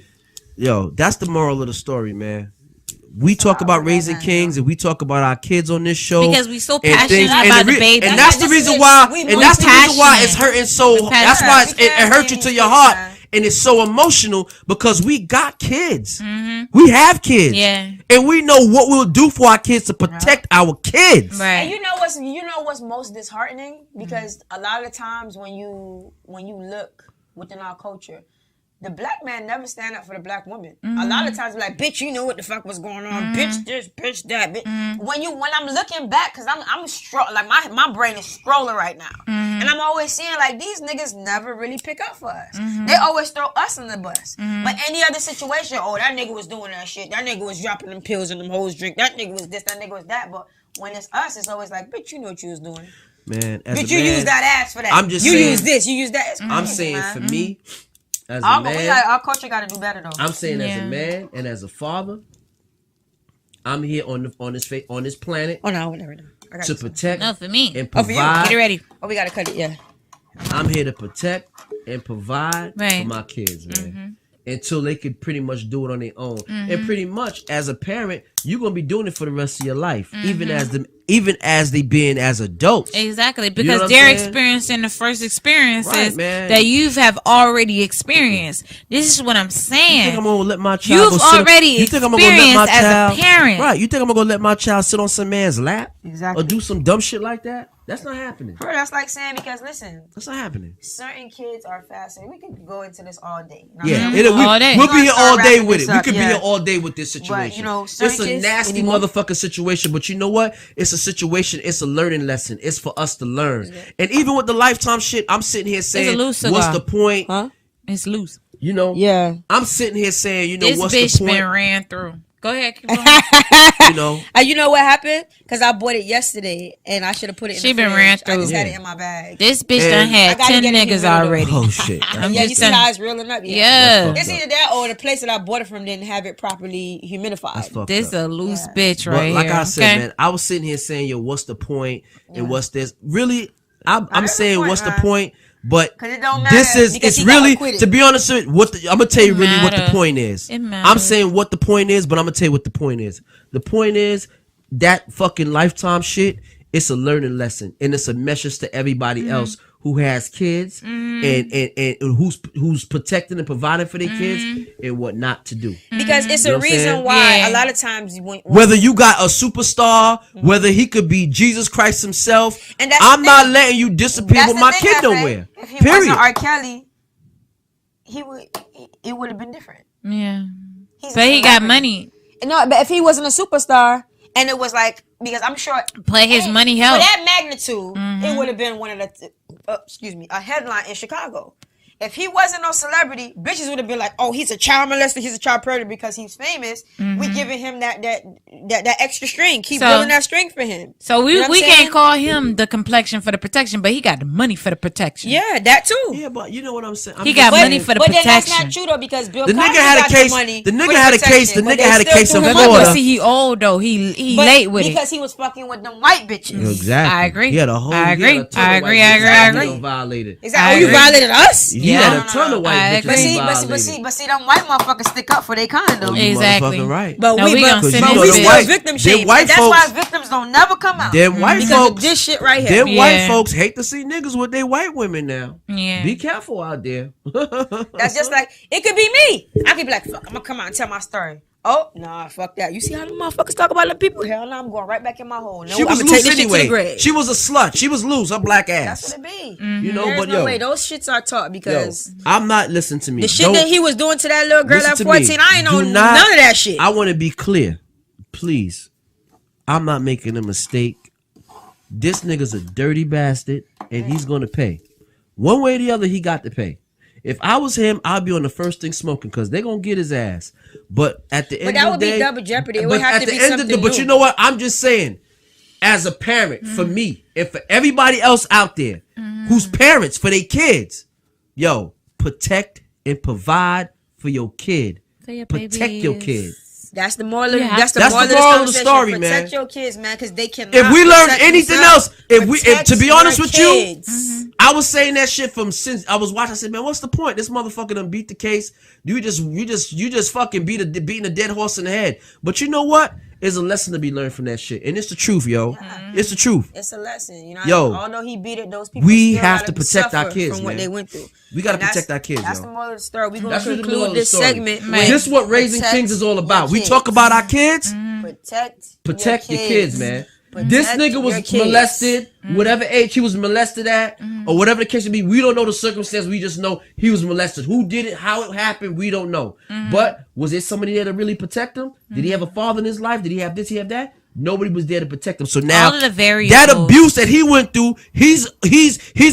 Yo, that's the moral of the story, man. We talk about raising kings and we talk about our kids on this show Because we so and passionate things- about and the baby. and that's the This reason is- why. we And that's the reason why passionate. it's hurting so. We're That's why passionate. it hurt you to your heart, and it's so emotional because we got kids. We have kids, Yeah. and we know what we'll do for our kids to protect our kids. And Right. you know what's most disheartening? Because a lot of the times when you look within our culture, the black man never stand up for the black woman. A lot of times, like, bitch, you know what the fuck was going on, bitch, this, bitch, that, bitch. When I'm looking back, cause I'm like my brain is scrolling right now, and I'm always seeing like these niggas never really pick up for us. They always throw us in the bus. But any other situation, oh, that nigga was doing that shit, that nigga was dropping them pills and them hoes drink, that nigga was this, that nigga was that. But when it's us, it's always like, bitch, you know what you was doing. Man, as Bitch, a you man, use that ass for that. I'm just you saying- use this, you use that. It's I'm crazy, saying man. for me, as a man, Our culture got to do better though. I'm saying as Yeah. a man and as a father, I'm here on this planet Oh no, whatever. I got to this. protect No, for me. and Oh, for you. provide. Get it ready. Oh, we gotta cut it. Yeah. I'm here to protect and provide Right. for my kids, man. Until they can pretty much do it on their own. And pretty much as a parent, you're gonna be doing it for the rest of your life. Even as they being as adults. Exactly, know because what I'm they're saying? experiencing the first experiences Right, man. that you have already experienced. This is what I'm You saying. think I'm gonna let my child You've go sit already you think I'm gonna let my experienced as a child, parent. Right. You think I'm gonna let my child sit on some man's lap? Exactly. Or do some dumb shit like that? That's not happening. Bro, that's like saying, because listen, That's not happening. certain kids are fascinating. We could go into this all day. You know Yeah, what I mean? All day. we'll be here all day Wrapping with this it. We up, could be yeah. here all day with this situation. you know, it's certain a kids nasty anymore- motherfucking situation, but you know what? It's a situation. It's a learning lesson. It's for us to learn. And even with the lifetime shit, I'm sitting here saying, loose what's cigar. the point? Huh? It's loose. You know? Yeah. I'm sitting here saying, you know, This what's bitch the point? been ran through. Go ahead, keep going. You know? You know what happened? Because I bought it yesterday, and I should have put it in She the been fridge. ran I just through. had it in my bag. This bitch And- done I had gotta 10 get it niggas humidor. already. Oh, shit. I'm Yeah, you just see how saying. it's reeling up? Yeah. It's either that or the place that I bought it from didn't have it properly humidified. That's fucked This up. a loose Yeah. bitch But right like here. I said, okay? man, I was sitting here saying, yo, what's the point? And what's this? Really, I'm there's a saying, point, what's the man. point? But 'Cause it don't this matter is, because it's he got really, acquitted. to be honest with you, I'm going to tell you really what the matter. point is. It I'm matters. saying what the point is, but I'm going to tell you what the point is. The point is that fucking lifetime shit, it's a learning lesson. And it's a message to everybody Mm-hmm. else who has kids and who's protecting and providing for their Mm-hmm. kids and what not to do. Because it's You know a what I'm saying? reason why Yeah. a lot of times when Whether you got a superstar, whether he could be Jesus Christ himself, And that's I'm the not thing. letting you disappear that's with the my thing, kid Hefe. nowhere. If he Period. wasn't R.Kelly, it would have been different. Yeah. He's a But he got celebrity. money. No, but if he wasn't a superstar, and it was like, because I'm sure But his money for helped. that magnitude, it would have been one of the a headline in Chicago. If he wasn't no celebrity, bitches would have been like, "Oh, he's a child molester, he's a child predator because he's famous." We giving him that extra string, keep So- building that string for him. So we, You know what we I'm can't saying? call him the complexion for the protection, but he got the money for the protection. Yeah, that too. Yeah, but you know what I'm saying? He got But, money for the but then that's protection. not true though, because Bill The Cosby nigga had a got case- the money. the nigga for had a case- protection, the but nigga they had a still case threw of him But under. Florida. see, he old though. He But late with because it. he was fucking with them white bitches. Exactly. I agree. He had a whole. I he had agree. a ton I of white agree. I bitches agree. I that agree. he done violated. Exactly. I Oh, you agree. violated us? He Yeah. had No, a ton of white I bitches. agree. But he see, violated. but see, them white motherfuckers stick up for their kind though. You Exactly. motherfucking right. But No, we gonna but send you we know this the bitch. still white, victim them shame. white That's folks, why victims don't never come out. them white because folks, of this shit right here. them white folks hate to see niggas with their white women now. Yeah. Be careful out there. That's just like, it could be me. I could be like, fuck, I'm gonna come out and tell my story. Oh, nah, fuck that. You see how the motherfuckers talk about the people? Hell no, I'm going right back in my hole. No, She was I'm gonna take loose this shit to the anyway. grave. She was a slut. She was loose. Her black ass. That's what it be. You know, There's but no yo, way. Those shits are taught because I'm not listening to me. the shit that he was doing to that little girl Listen at to 14, me. I ain't know Do not- none of that shit. I want to be clear. Please. I'm not making a mistake. This nigga's a dirty bastard, and he's going to pay. One way or the other, he got to pay. If I was him, I'd be on the first thing smoking because they're going to get his ass. But at the end that of would the be day, double jeopardy. It but would have at to the be end of something But new. you know what? I'm just saying, as a parent, for me, and for everybody else out there who's parents for their kids, yo, protect and provide for your kid. For your Protect your kid. That's the moral. Yeah. That's the That's moral the of moral of this the conversation. story, man. Protect your kids, man, because they cannot. If we learned protect anything themselves. else, Protect to be honest your with kids. you, I was saying that shit from since I was watching. I said, man, what's the point? This motherfucker done beat the case. You just fucking beating a dead horse in the head. But you know what? There's a lesson to be learned from that shit, and it's the truth, yo. It's the truth. It's a lesson, you know. Yo, although he beat it, those people we still have gotta to protect our suffer kids, from what man. they went through. We gotta And that's- protect our kids, That's yo. the moral of the story. We're gonna That's really the moral conclude of the this story. segment. Man. with This is what raising protect kings is all your about. We kids. talk about our kids. Protect Your kids, man. Protect This nigga your was kids. molested, whatever age he was molested at, or whatever the case may be. We don't know the circumstance. We just know he was molested. Who did it? How it happened? We don't know. But was there somebody there to really protect him? Did he have a father in his life? Did he have this? He have that? Nobody was there to protect him. So now All of the variables. that abuse that he went through, he's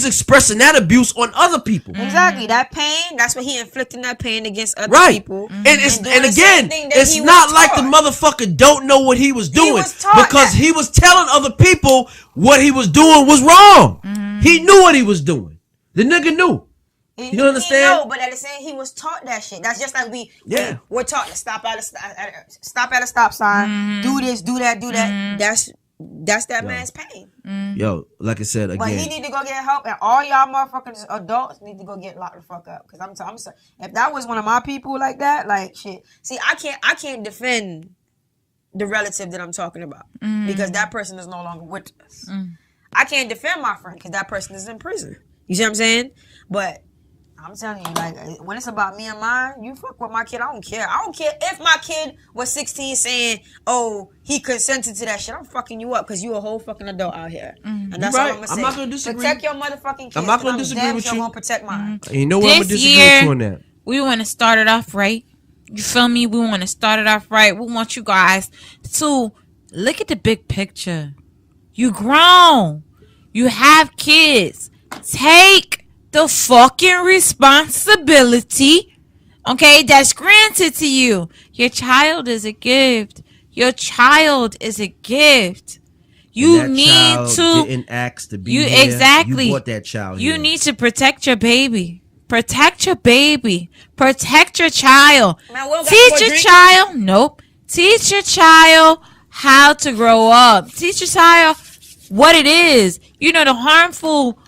expressing that abuse on other people. Exactly. That pain, that's what he inflicting that pain against other Right. people. And it's doing and the same again, thing that it's he was not like the taught. motherfucker don't know what he was doing was taught because that. he was telling other people what he was doing was wrong. He knew what he was doing. The nigga knew. You don't understand? No, but at the same, he was taught that shit. That's just like we're taught to stop at a stop sign, do this, do that, do that. That's that man's pain. Yo, like I said But he again, need to go get help, and all y'all motherfuckers adults need to go get locked the fuck up. Cause I'm sorry. If that was one of my people like that, like shit. See, I can't defend the relative that I'm talking about because that person is no longer with us. I can't defend my friend because that person is in prison. You see what I'm saying? But I'm telling you, like, when it's about me and mine, you fuck with my kid, I don't care. I don't care if my kid was 16 saying, oh, he consented to that shit. I'm fucking you up because you a whole fucking adult out here. And that's right. all I'm going to say. I'm not gonna disagree. Protect your motherfucking kids. I'm not gonna 'cause disagree damn with sure you. gonna protect mine. and you know what? I'm gonna This disagree with you year, on that. we want to start it off right. You feel me? We want to start it off right. We want you guys to look at the big picture. You grown. You have kids. Take the fucking responsibility, okay, that's granted to you. Your child is a gift. Your child is a gift. You And that need child to didn't ask to be you here. exactly You brought that child you here. need to protect your baby. Protect your baby. Protect your child. Man, we don't got Teach more your drink. child. Nope. Teach your child how to grow up. Teach your child what it is. You know, the harmful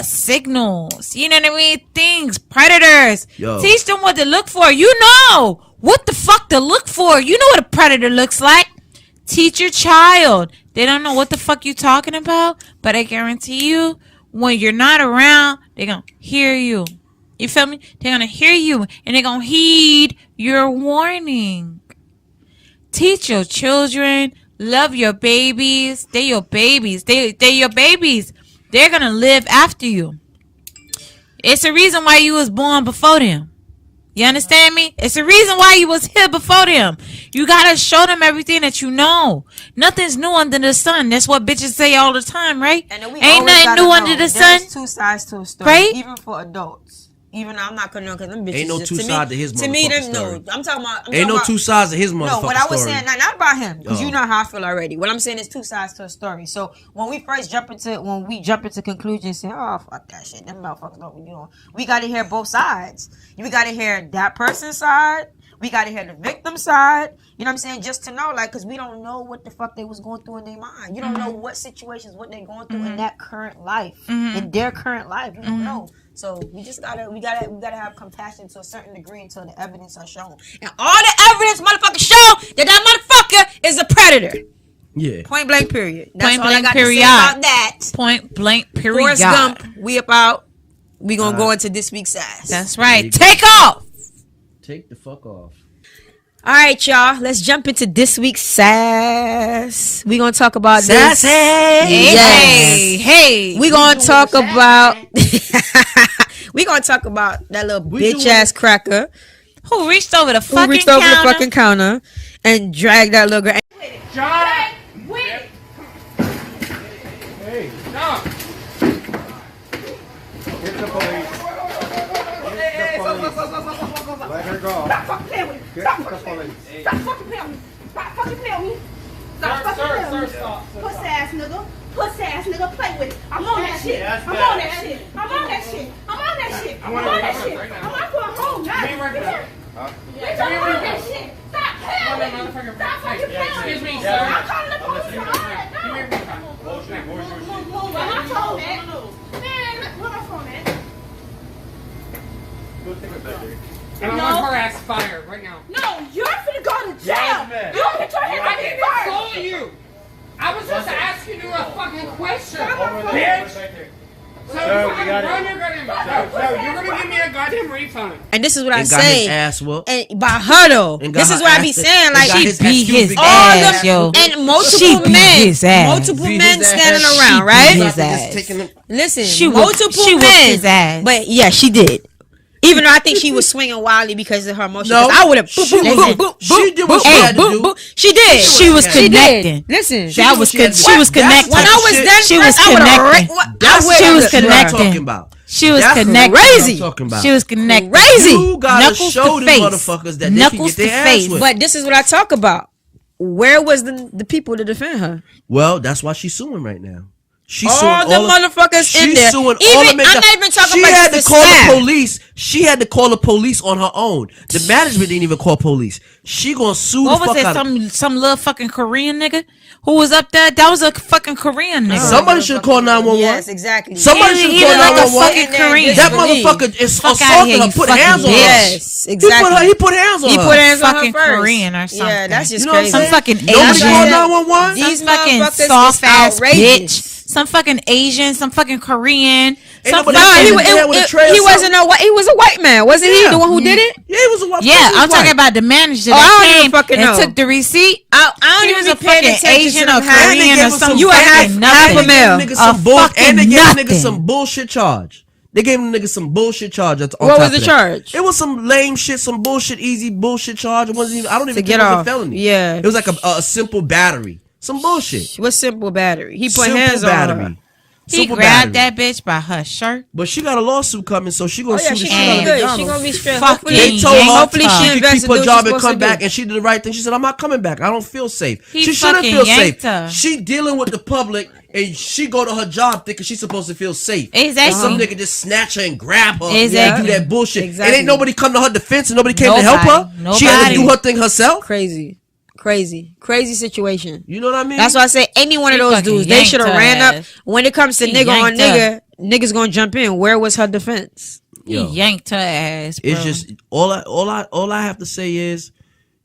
signals. You know what I mean? Things, predators. Yo. Teach them what to look for. You know what the fuck to look for. You know what a predator looks like. Teach your child. They don't know what the fuck you talking about, but I guarantee you, when you're not around, they're gonna hear you. You feel me? They're gonna hear you, and they're gonna heed your warning. Teach your children. Love your babies. They're your babies. They're your babies. They're gonna live after you. It's a reason why you was born before them. You understand me? It's a reason why you was here before them. You gotta show them everything that you know. Nothing's new under the sun. That's what bitches say all the time, right? And then we Ain't always nothing gotta new know under the there's sun. two sides to a story, Right? even for adults. Even though I'm not gonna know because them bitches. Ain't no just- two to me- sides to his To me, motherfucking them story. no. I'm talking about. Ain't no two sides to his motherfucking No, what I was story. saying, not about him, because Oh. you know how I feel already. What I'm saying is two sides to a story. So when we jump into conclusions, saying, "Oh fuck that shit," them motherfuckers know what we doing. We got to hear both sides. We got to hear that person's side. We got to hear the victim side. You know what I'm saying? Just to know, like, because we don't know what the fuck they was going through in their mind. You don't know what situations, what they're going through in that current life, in their current life. You don't know. So we gotta have compassion to a certain degree until the evidence are shown. And all the evidence, motherfucker, show that motherfucker is a predator. Yeah. Point blank. Period. That's Point all blank, I got period. to say about that. Point blank. Period. Forrest Gump. We about. We gonna go into this week's Sass. That's right. Take off. Take the fuck off. All right, y'all. Let's jump into this week's Sass. We gonna talk about Sassy. Yes. Hey. We gonna talk about. We gonna talk about that little bitch ass cracker Who reached over the who fucking reached over counter? the fucking counter and dragged that little girl. John! Wait. Hey, John! Get the police. Let her go. Stop fucking playing with me. Get Stop the fucking playing with me. police. Stop fucking playing with me. Stop fucking playing with me. Stop fucking playing with me. Stop. Puss ass nigga. Puss ass nigga. Play with it. I'm on that shit. I'm on that shit. I'm on that shit. I'm on that shit. I'm on that shit. I'm not going home now. Bitch, I'm on that shit. Stop playing with me. Stop fucking playing with me. Excuse me, I'm sir. calling the police on all that. No. Where my phone at? Man, where my phone at? And I want her ass fired right now. No, you're finna go to jail. Yes, You don't get your head I right didn't fired. insult you. I was just asking you a fucking question, Over bitch. there. So fucking run your goddamn mouth. No, you're gonna give me a goddamn refund. And this is what I And got his say. ass whooped. And by her though. And got This is her what I ass- be saying. and Like got she his beat excuse his me, all ass, them yo. and multiple She beat men, his ass. multiple Beat men his ass. standing She around, beat right? his Just ass. taking him- Listen, She multiple whooped men. his ass. But yeah, she did. Even though I think she was swinging wildly because of her emotions. No, 'Cause I would have. she did what she had to do. She did. She was She did. connecting. Listen, She That did was what she had to she do. was That's connecting. when I was shit. done, She was I would've connecting. That's She what was I'm connecting. talking about. She was That's what connecting. Crazy. I'm talking about. She was connecting. Crazy. You gotta Knuckles show to these face. motherfuckers that they can Knuckles get their to ass face. whipped. But this is what I talk about. Where was the people to defend her? Well, that's why she's suing right now. She's All suing the all of- moteven in She's there. suing all Even, of them. I'm not even talking She about had to just call staff. the police. She had to call the police on her own. The management didn't even call police. She gonna sue What the was fuck it? out of Some little fucking Korean nigga who was up there? That was a fucking Korean nigga. Somebody should have called 911. Yes, exactly. Somebody He should look have like a called fucking 911. Korean. That Disbelief. motherfucker is Fuck outta assaulted here, her. you Put fucking hands on her. Yes, exactly. He put hands on He her. put hands on Fucking her first. Korean or something. Yeah, that's just You know what I'm crazy. Some saying? fucking Nobody Asian. called 911. These Some fucking motherfuckers is soft ass outrageous. bitch. Some fucking Asian. Some fucking Korean. Some nobody No, fucking. saying that with a tray or he wasn't a white. He was a white man, wasn't he? The one who did it. Yeah, he was a white. Yeah, I'm talking about the manager Oh, I that don't even came fucking and know. took the receipt. I He don't was even a be paying fucking attention Asian to or them half- Korean or some You a half fucking a nothing. male. Nigga A some bull, fucking and they gave the nigga nothing. some bullshit charge. They gave him nigga some bullshit charge. On What top was of the that. charge? It was some lame shit, some bullshit, easy bullshit charge. It wasn't even. I don't even To think get it was off. a felony. Yeah. it was like a simple battery. Some bullshit. What simple battery? He put Simple hands battery. on her. He Simple grabbed battery. that bitch by her shirt. But she got a lawsuit coming, so she gonna Oh yeah, sue she the gonna shit be out of good. She McDonald's. gonna be straight. Fucking Hopefully, They told her hopefully she she could invested keep her what job she's and supposed come to back, do. and she did the right thing. She said, "I'm not coming back. I don't feel safe." He She shouldn't fucking feel safe. yanked her. She dealing with the public, and she go to her job thinking she's supposed to feel safe. Exactly. And some nigga just snatch her and grab her Exactly. and do that bullshit. Exactly. And ain't nobody come to her defense, and nobody came to help her. Nobody. She had to do Nobody. her thing herself. Crazy situation. You know what I mean? That's why I say any one of She those fucking dudes, they should have yanked ran her up. ass. When it comes to She nigga on yanked nigga, niggas gonna jump in. Where was her defense? He Yo. yanked her ass, bro. It's just all I have to say is,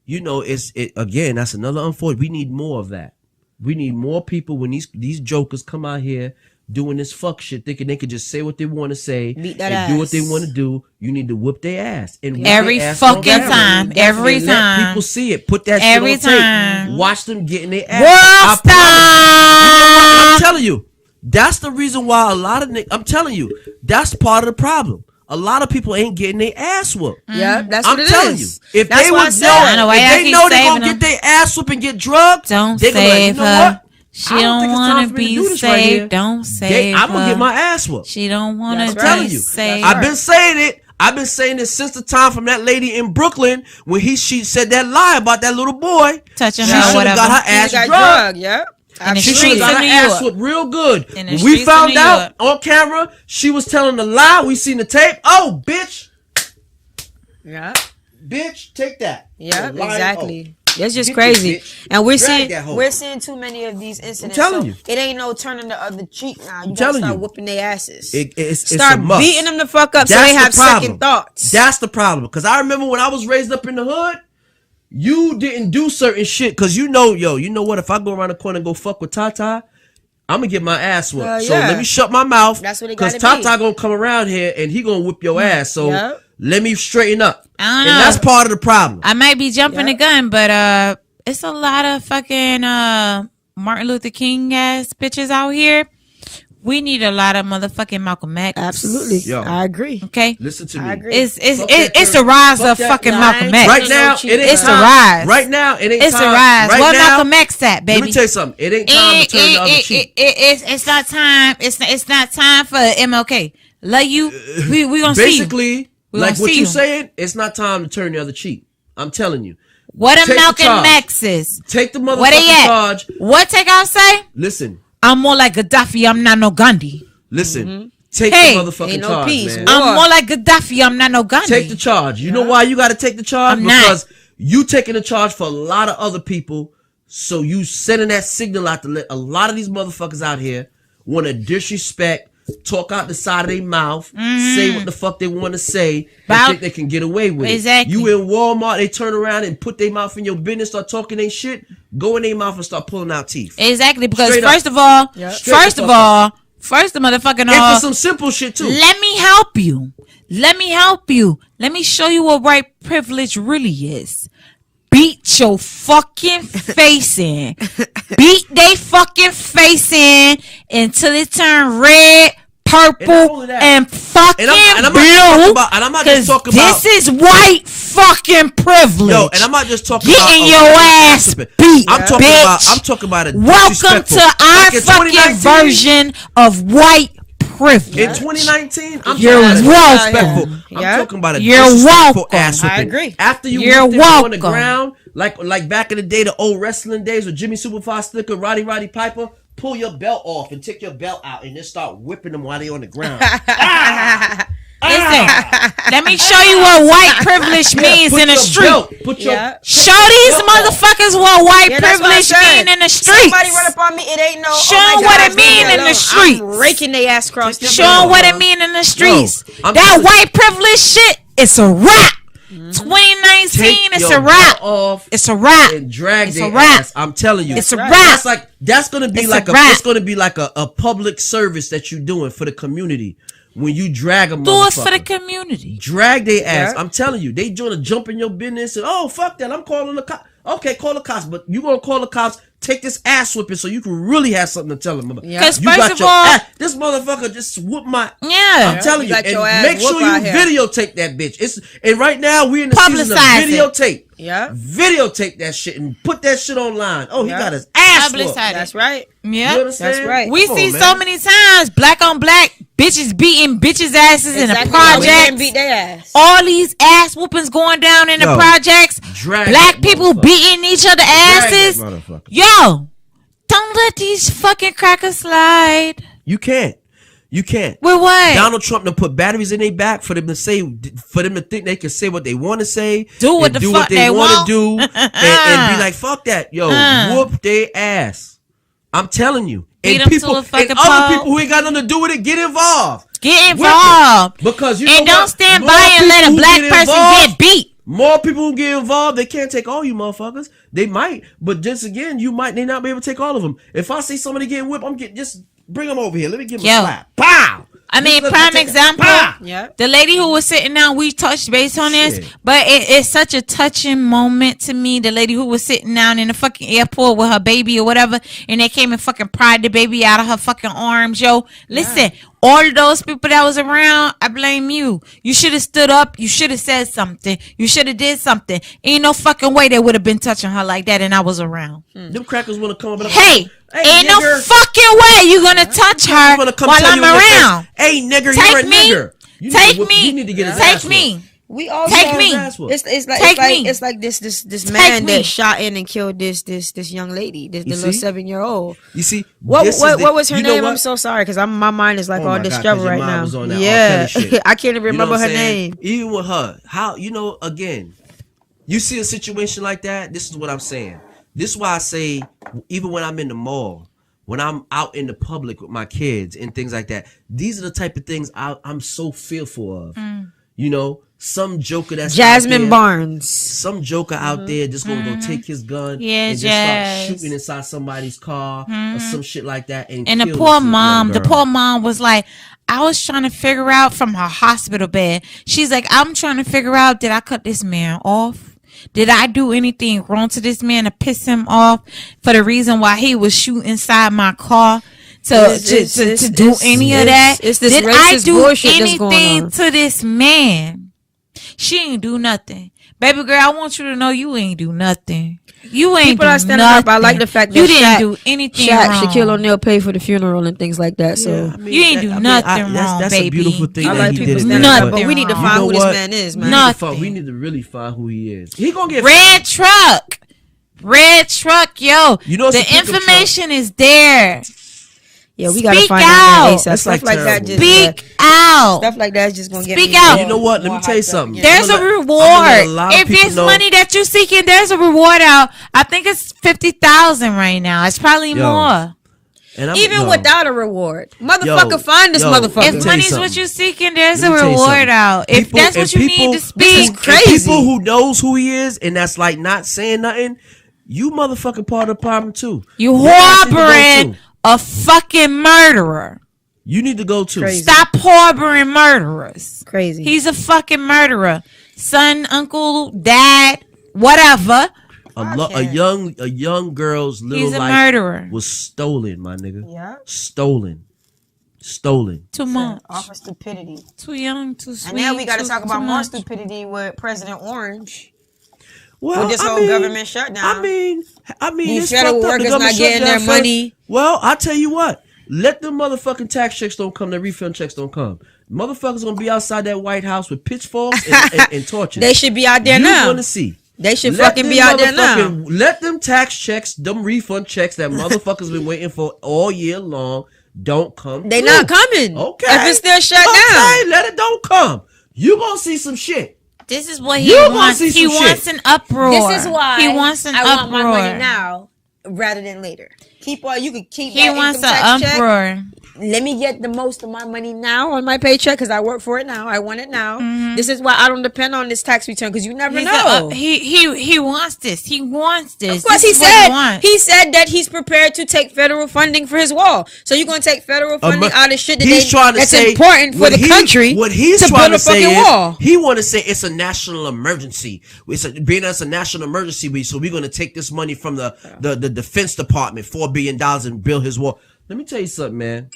you know, again, that's another unfortunate. We need more of that. We need more people when these jokers come out here doing this fuck shit, thinking they could just say what they want to say Beat that and do what they ass. want to do. You need to whip their ass and whip Every their ass on fucking camera. time. Every And let time. people see it. Put that Every shit on tape. time. Watch them getting their ass. World I promise. I'm star. telling you, that's the reason why a lot of I'm telling you, that's part of the problem. A lot of people ain't getting their ass whooped. Yeah, that's I'm what it telling is. you, if That's they why I would said- know, I know why if y'all they keep know they saving gonna them. get their ass whooped and get drugged, Don't they gonna be like, save you know her. what? She I don't think it's want time to for me to be do this right here. saved. Don't save I'm gonna her. get my ass whooped. She don't want That's to right. I'm telling be you, saved. I've been saying it. I've been saying it since the time from that lady in Brooklyn when she said that lie about that little boy. Touching She her, should have whatever. got her ass She got drugged. drugged. Yeah. In the She should streets have got of her New ass York. whooped real good. In the When streets we of found New out York. on camera she was telling a lie. We seen the tape. Oh, bitch. Yeah. bitch, take that. Yeah, Lying exactly. hoe. That's just Get crazy. this bitch. And we're Drag seeing that hoe. too many of these incidents. telling so you. It ain't no turning the other cheek now. You gotta telling start you. whooping their asses. It's Start a must. beating them the fuck up so That's they the have problem. second thoughts. That's the problem. Because I remember when I was raised up in the hood, you didn't do certain shit. Because you know what? If I go around the corner and go fuck with Tata, I'm gonna get my ass whooped. So yeah. let me shut my mouth. That's what it Because gotta Tata be. gonna come around here and he gonna whip your ass. So Yep. let me straighten up. I don't And know. that's part of the problem. I might be jumping the gun, but it's a lot of fucking Martin Luther King ass bitches out here. We need a lot of motherfucking Malcolm X. Absolutely. Yo. I agree. Okay. Listen to me. I agree. It's Fuck that the term. rise Fuck of that fucking line. Malcolm X. Right now, it ain't It's the time. rise. Right now, it ain't It's time. the rise. Right Where now, Malcolm X at, baby? Let me tell you something. It ain't time to turn the other cheek. It's not time. It's not time for MLK. Love you. We gonna see you. Basically, We like gonna what see you you. saying, it's not time to turn the other cheek. I'm telling you. What a Take the Malcolm charge. X's. Take the Where they motherfucking at? charge. What Takeoff say? Listen. I'm more like Gaddafi. I'm not no Gandhi. Listen. Take Hey, the motherfucking ain't no charge, peace. man. I'm more like Gaddafi. I'm not no Gandhi. Take the charge. You know why you got to take the charge? I'm not. Because you taking the charge for a lot of other people. So you sending that signal out to let a lot of these motherfuckers out here want to disrespect, talk out the side of their mouth, say what the fuck they want to say, and About- think they can get away with Exactly. it. You in Walmart, they turn around and put their mouth in your business, start talking their shit, go in their mouth and start pulling out teeth. Exactly, because Straight up. first of all, Straight first the of fuck all, first the motherfucking And all, for some simple shit too. let me help you. Let me help you. Let me show you what white privilege really is. Beat your fucking face in. Beat they fucking face in until it turn red, purple, only that. and fucking And I'm not blue. talking about- and I'm not just 'Cause talking about- this is white fucking privilege. Yo, and I'm not just talking Getting about your ass beat, I'm talking bitch. about a Welcome disrespectful. to our Like in fucking 2019, version of white privilege. In 2019, I'm You're talking about a welcome. disrespectful. Yeah. I'm talking about a You're disrespectful welcome. ass whipping. I agree. After you You're whipped them on the welcome. ground, like back in the day, the old wrestling days with Jimmy Superfly Slicker, Roddy Piper, pull your belt off and take your belt out and then start whipping them while they on the ground. Listen, let me show you what white privilege means Put in the your street. belt, put your Yeah. Show these belt off. motherfuckers what white Yeah, that's what I privilege said. mean in the streets. Somebody run up on me, it ain't no. Show oh my 'em what God, it mean leave me in the alone. streets. I'm raking their ass across the Show 'em floor. what it mean in the streets. I'm That telling you. white privilege shit, it's a wrap. 2019, it's Take a your wrap. belt off It's a wrap. and drag It's their a wrap. ass. I'm telling you, It's a right. wrap. That's gonna be It's like a wrap. it's gonna be like a public service that you're doing for the community when you drag a Do it motherfucker. for the community. Drag their ass. Yeah. I'm telling you, they gonna jump in your business and oh fuck that, I'm calling the cops. Okay, call the cops, but you gonna call the cops. Take this ass whipping so you can really have something to tell them about. Yeah. 'Cause You first got of your all- ass. This motherfucker just whooped my. Yeah. I'm telling You you, got your and ass make sure whooped you out here. videotape that bitch. And right now we in the season of Publicize it. videotape. Yeah. Videotape that shit and put that shit online. Oh, he Yeah. got his ass Publicize whooped. it. That's right. Yeah. You understand? That's right. We Come see on, man. so many times black on black bitches beating bitches' asses in the Exactly. projects. Beat their ass. All these ass whoopings going down in the Yo, projects. drag Black that people motherfucker. beating each other Drag that asses. motherfucker. Yo, don't let these fucking crackers slide. You can't. You can't. With what? Donald Trump done put batteries in their back for them to say, for them to think they can say what they want to say, Do what and the do fuck what they wanna want. do, and be like, fuck that, yo, whoop their ass. I'm telling you, Beat and 'em to people a fucking and other pulp. people who ain't got nothing to do with it get involved. Get Whip 'em. involved. Because you And know don't what? stand More by and let people a who black get person involved- get beat. More people who get involved, they can't take all you motherfuckers. They might, but just again, they not be able to take all of them. If I see somebody getting whipped, just bring them over here. Let me give them Yo. a slap. Pow! I mean, Just let prime me take a- example. Pow! Yeah. The lady who was sitting down, we touched base on this, Shit. but it's such a touching moment to me. The lady who was sitting down in the fucking airport with her baby or whatever, and they came and fucking pried the baby out of her fucking arms, yo. Listen, all of those people that was around, I blame you. You should have stood up. You should have said something. You should have did something. Ain't no fucking way they would have been touching her like that, and I was around. Them crackers want to come up and Hey, ain't no nigger. fucking way you gonna touch her Wanna come while tell I'm you in your face, around. hey, nigger, you're Take a me. nigger. You need to Take whip- me. You need to get his Take ass me. whooped. We all Take His me. ass whooped. It's Take me. like this Take man me. that shot in and killed this young lady, the little see? 7-year-old. You see, What this is what was her you know name? what? I'm so sorry because my mind is like Oh all my God, 'cause disturbed your right mind now. was on that Yeah, R.Kelly shit. I can't even You know remember what her I'm saying? name. Even with her, how again, You see a situation like that, this is what I'm saying. This is why I say, even when I'm in the mall, when I'm out in the public with my kids and things like that, these are the type of things I'm so fearful of. You know, some joker that's Jasmine out there, Barnes. some joker out there just gonna go take his gun and just start shooting inside somebody's car or some shit like that. And the kill poor this mom, young the girl. poor mom was like, I was trying to figure out from her hospital bed. She's like, I'm trying to figure out, did I cut this man off? Did I do anything wrong to this man to piss him off for the reason why he was shooting inside my car to do any of that? Did I do anything to this man? She ain't do nothing. Baby girl, I want you to know you ain't do nothing. You ain't People do are standing nothing. up. I like the fact that you didn't do anything wrong. Shaquille O'Neal paid for the funeral and things like that. So I mean, You ain't do nothing wrong, that's baby. a beautiful thing I that like he people did. standing Nothing up, but we need to wrong. find You know who this what? man is, man. Nothing. We need to really find who he is. He gonna get Red truck, yo. You know it's the a pickup information is there. Yeah, we gotta Speak find out. that man ASAP. That's Stuff like like that terrible. just Speak out. stuff like that is just gonna get Speak me out. more- You know what? Let more me tell you hyped up something. again. There's a I'm gonna reward. let a lot of If people it's know- money that you're seeking, there's a reward out. I think it's 50,000 right now. It's probably Yo. more. And I'm, Even yo, without a reward, motherfucker, Yo, find this yo, motherfucker. Let me If tell you money's what something. you're seeking, there's Let a me tell you reward something. out. If People- that's what and you people- need to this speak. and crazy. People who knows who he is and that's like not saying nothing, you motherfucking part of the problem too. You guys need to go harboring too. a fucking murderer. You need to go too. Crazy. Stop harboring murderers. Crazy. He's a fucking murderer. Son, uncle, dad, whatever. A young girl's little He's a life murderer. was stolen, my nigga. Yeah. Stolen. Too much. Offer stupidity. Too young, too sweet. And now we got to too- talk too about more much. stupidity with President Orange. Well, With this whole government shutdown. I mean, These it's federal fucked up. The workers government not getting shutdown their first. money. Well, I tell you what. Let the motherfucking tax checks don't come. The refund checks don't come. Motherfuckers gonna be outside that White House with pitchforks and torches. They should be out there you now. gonna see. They should Let fucking them be out there now. motherfucking- Let them tax checks, them refund checks that motherfuckers been waiting for all year long don't come. They through. not coming. Okay. If it's still shut Okay, down. let it don't come. You gonna see some shit. This is what he You gonna wants. see He some shit. wants an uproar. This is why he wants an I uproar. want my money now rather than later. You can keep He that wants income tax an check. uproar. Let me get the most of my money now on my paycheck because I work for it now. I want it now. Mm-hmm. This is why I don't depend on this tax return because you never He's know. he wants this. He wants this. Of course, This he is what said wants. he said that he's prepared to take federal funding for his wall. So you're gonna take federal funding out of shit that He's trying to that's say important for what the country. What he's to trying build to a say fucking is wall. he want to say it's a national emergency. Being as a national emergency, so we're gonna take this money from the Defense Department, $4 billion, and build his wall. Let me tell you something, man.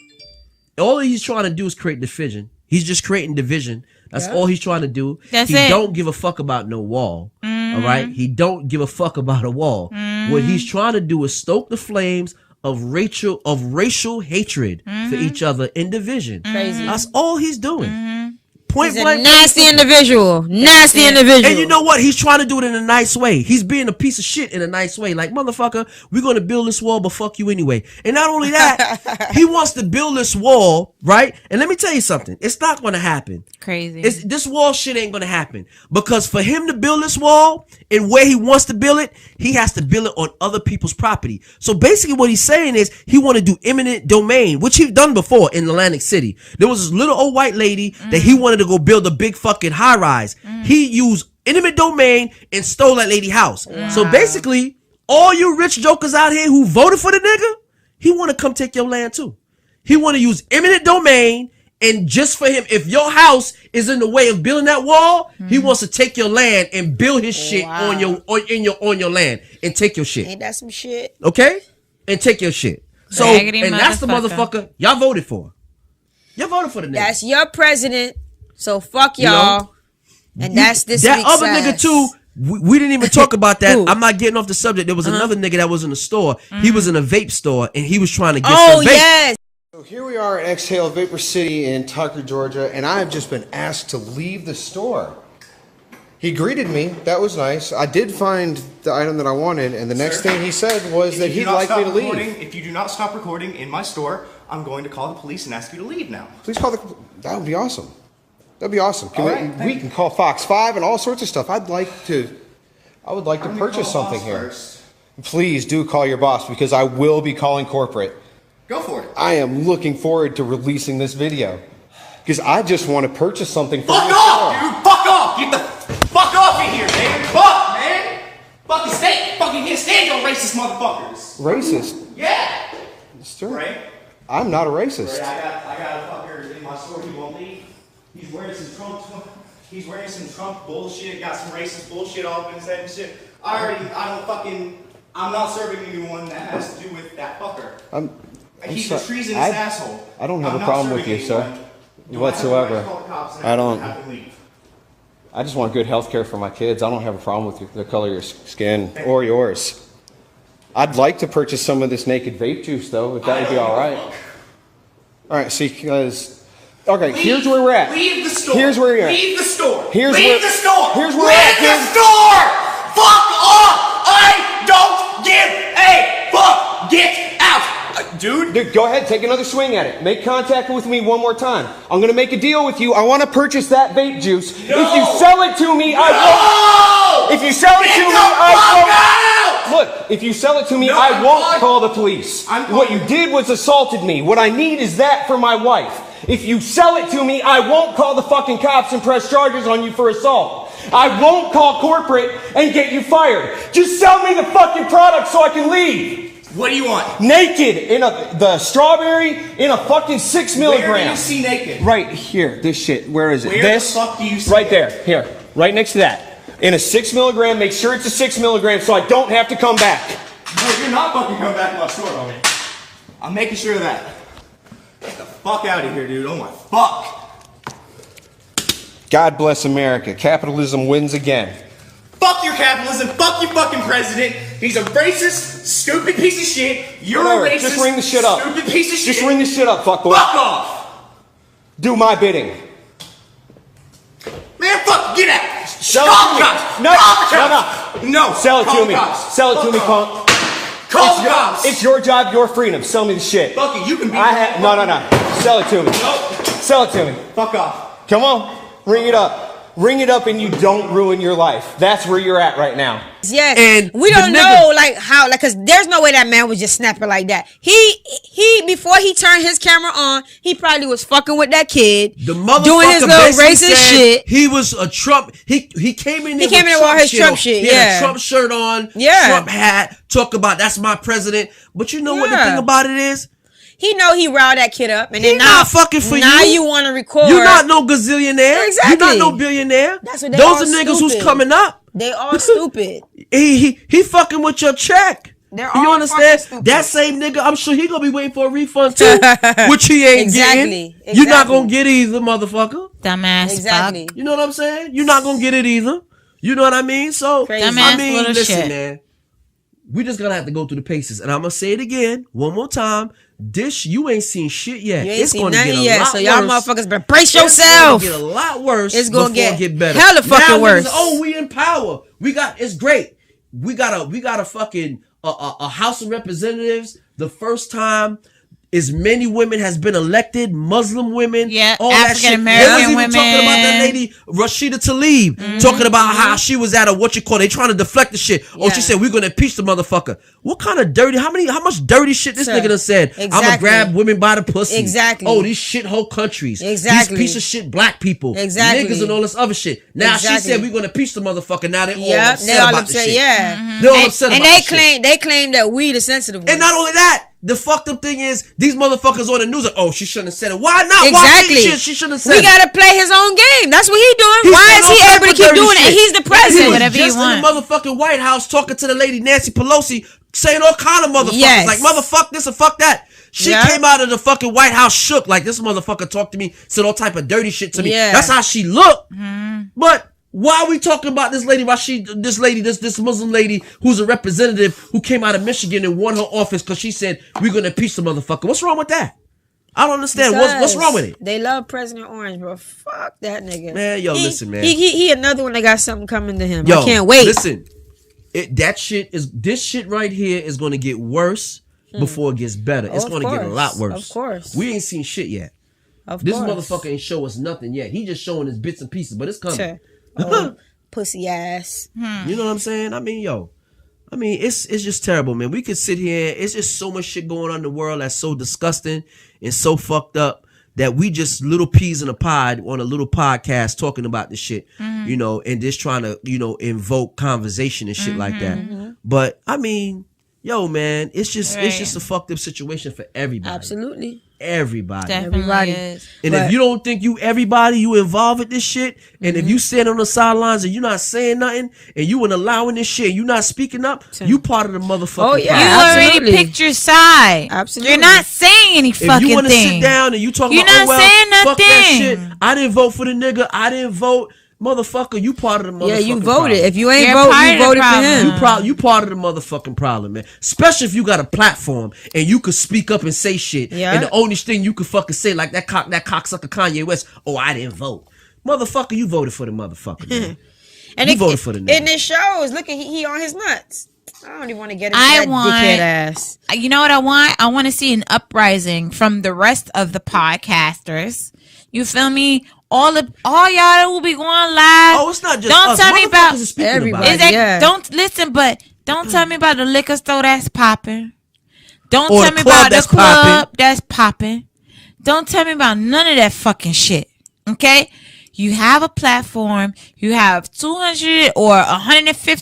All he's trying to do is create division. He's just creating division. That's all he's trying to do. That's he it. don't give a fuck about no wall. All right? He don't give a fuck about a wall. What he's trying to do is stoke the flames of racial hatred for each other in division. Crazy. That's all he's doing. Point He's a blank. nasty individual. Nasty individual. And you know what? He's trying to do it in a nice way. He's being a piece of shit in a nice way. Like, motherfucker, we're going to build this wall, but fuck you anyway. And not only that, he wants to build this wall, right? And let me tell you something. It's not going to happen. Crazy. This wall shit ain't going to happen. Because for him to build this wall and where he wants to build it, he has to build it on other people's property. So basically what he's saying is he want to do eminent domain, which he's done before in Atlantic City. There was this little old white lady that he wanted to go build a big fucking high rise. He used eminent domain and stole that lady house. So basically, all you rich jokers out here who voted for the nigga, he want to come take your land too. He want to use eminent domain, and just for him, if your house is in the way of building that wall, he wants to take your land and build his shit on your land and take your shit. Ain't that some shit? Okay? And take your shit. So, Raggedy and that's the motherfucker. motherfucker y'all voted for. Y'all voted for the nigga. That's your president. So fuck You know? y'all. And that's this that week's other Sass. nigga too. We didn't even talk about that. Who? I'm not getting off the subject. There was another nigga that was in the store. He was in a vape store and he was trying to get Oh some vape. yes. So here we are at Exhale Vapor City in Tucker, Georgia, and I have just been asked to leave the store. He greeted me. That was nice. I did find the item that I wanted, and the next thing he said was that he'd like me to leave. If you do not stop recording in my store, I'm going to call the police and ask you to leave now. Please call the. That would be awesome. That'd be awesome. All right, We can call Fox 5 and all sorts of stuff. I'd like to I would like to purchase call something boss here. first. Please do call your boss because I will be calling corporate. Go for it. I am looking forward to releasing this video because I just want to purchase something from Fuck your off, store. dude! Fuck off! Get the fuck off in here, man! Fuck, man! Fucking stay! Fucking can't stand your racist motherfuckers! Racist? Yeah! Sir, Right? I'm not a racist. Right, I got a fucker in my store, he won't leave. He's wearing some Trump bullshit, got some racist bullshit all up in his head and shit. I'm not serving anyone that has to do with that fucker. He's a treasonous asshole. I don't have a problem with you, sir, whatsoever. I don't. I just want good health care for my kids. I don't have a problem with the color of your skin or yours. I'd like to purchase some of this naked vape juice, though, if that would be all right. All right, see, because... Okay, here's where we're at. Leave the store. Here's where you're at. Leave the store. Here's Leave where, the store. Here's where we're at, Leave the kid. store. Fuck off. I don't give a fuck. Get out. Dude, go ahead, take another swing at it. Make contact with me one more time. I'm going to make a deal with you. I want to purchase that vape juice. No. If you sell it to me, I won't. If you sell it to me, I won't. Look, if you sell it to me, I won't call the police. What you did was assaulted me. What I need is that for my wife. If you sell it to me, I won't call the fucking cops and press charges on you for assault. I won't call corporate and get you fired. Just sell me the fucking product so I can leave. What do you want? Naked in the strawberry in a fucking 6 milligram. Where do you see naked? Right here. This shit. Where is it? Where this. the fuck do you see right it? there. Here. Right next to that. In a 6 milligram. Make sure it's a 6 milligram so I don't have to come back. No, you're not fucking coming back to my store, homie. I'm making sure of that. Get the fuck out of here, dude. Oh my fuck. God bless America. Capitalism wins again. Fuck your capitalism. Fuck your fucking president. He's a racist, stupid piece of shit. You're Whatever. a racist, Just ring the shit up. stupid piece of shit. Just ring the shit up, fuckboy. Fuck off. Do my bidding. Man, fuck. Get out. Sell Call it the to me. cops. No, Call the cops. No. Sell it Call to the me. cops. Sell it to Fuck me, off. punk. Call the cops. It's your job, your freedom. Sell me the shit. Fuck it. You can be. No. Sell it to me. Nope. Sell it to me. Fuck off. Come on. Ring it up. Ring it up and you don't ruin your life. That's where you're at right now. Yes, And we don't the nigga- know like how, like, cause there's no way that man was just snapping like that. He before he turned his camera on, he probably was fucking with that kid, The motherfucker doing his little basically racist said shit. He was a Trump. He came in there. He came in there with his Trump shit, He had yeah. a Trump shirt on. Yeah. Trump hat. Talk about that's my president. But you know what the Yeah. thing about it is? He know he riled that kid up, and He then now not fucking for now you. you want to record. You're not no gazillionaire. Exactly. You're not no billionaire. That's what they Those all are niggas stupid. who's coming up. They all stupid. He fucking with your check. They're You all understand? fucking stupid. That same nigga, I'm sure he gonna be waiting for a refund too, which he ain't Exactly. getting. You're not Exactly. gonna get either, motherfucker. Dumbass Exactly. fuck. You know what I'm saying? You're not gonna get it either. You know what I mean? So Crazy. I Dumbass mean, little listen, shit. man. We just gonna have to go through the paces, and I'm gonna say it again, one more time. This you ain't seen shit yet. You ain't It's seen gonna nothing get a yet, lot so y'all worse. motherfuckers better brace It's yourself. gonna get a lot worse. It's gonna before it get better. hella fucking Now, worse. Oh, we in power. It's great. We got a fucking a House of Representatives. The first time as many women has been elected, Muslim women, Yeah, all that shit. African-American They was even women. talking about that lady Rashida Tlaib, talking about how she was at they trying to deflect the shit. Oh, Yeah. she said we're gonna impeach the motherfucker. What kind of dirty? How much dirty shit this Sir, nigga done said? I'm gonna exactly. grab women by the pussy. Exactly. Oh, these shithole countries. Exactly. These piece of shit black people. Exactly. Niggas and all this other shit. Now she Exactly. said we're gonna impeach the motherfucker. Now they all Yep, upset they all about the upset. shit. Yeah, They're all upset and about they the shit. claim that we the sensitive ones. And not only that, the fucked up thing is these motherfuckers on the news like, oh, she shouldn't have said it. Why not? Exactly. Why she shouldn't have said We it? gotta play his own game. That's what he doing. He's Why saying is all he type able to of keep dirty doing it? shit. He's the He president. was Whatever you just in want. the motherfucking White House talking to the lady Nancy Pelosi, saying all kind of motherfuckers Yes. like motherfuck this and fuck that. She Yeah. came out of the fucking White House shook like this motherfucker talked to me, said all type of dirty shit to me. Yeah. That's how she looked. But why are we talking about this lady? This Muslim lady who's a representative who came out of Michigan and won her office because she said we're gonna impeach the motherfucker. What's wrong with that? I don't understand. What's wrong with it? They love President Orange, bro. Fuck that nigga. Man, yo, listen, man. He another one that got something coming to him. Yo, I can't wait. Listen, this shit right here is gonna get worse before it gets better. It's Of gonna get a course. lot worse. Of course. We ain't seen shit yet. Of This course. motherfucker ain't show us nothing yet. He just showing us bits and pieces, but it's coming. Sure. Oh, pussy ass. You know what I'm saying? I mean, it's just terrible, man. We could sit here. It's just so much shit going on in the world that's so disgusting and so fucked up that we just little peas in a pod on a little podcast talking about this shit, you know, and just trying to, you know, invoke conversation and shit like that. But I mean, yo, man, it's just a fucked up situation for everybody. Absolutely. Everybody. Definitely is. And if you don't think you involved with this shit, and if you stand on the sidelines and you're not saying nothing, and you ain't allowing this shit, you not speaking up, you part of the motherfucker. Oh, yeah. You already picked your side. Absolutely. You're not saying any fucking thing. If you want to sit down and you talking You're about, not saying fuck that nothing. shit. I didn't vote for the nigga. I didn't vote. Motherfucker, you part of the motherfucking Yeah, you voted. problem. If you ain't You're vote, part you of the voted for problem. him. You part of the motherfucking problem, man. Especially if you got a platform and you could speak up and say shit. Yeah. And the only thing you could fucking say, like that cocksucker Kanye West, oh, I didn't vote. Motherfucker, you voted for the motherfucker, man. And You voted for the nigga. And it shows. Look at he on his nuts. I don't even want to get into that dickhead ass. You know what I want? I want to see an uprising from the rest of the podcasters. You feel me? All y'all that will be going live. Oh, it's not just don't us. tell me about Motherfuckers is speaking everybody. about it. Is that, Yeah. Don't listen, but don't tell me about the liquor store that's popping. Don't Or tell the me club about the that's club popping. that's popping. Don't tell me about none of that fucking shit. Okay? You have a platform. You have 200 or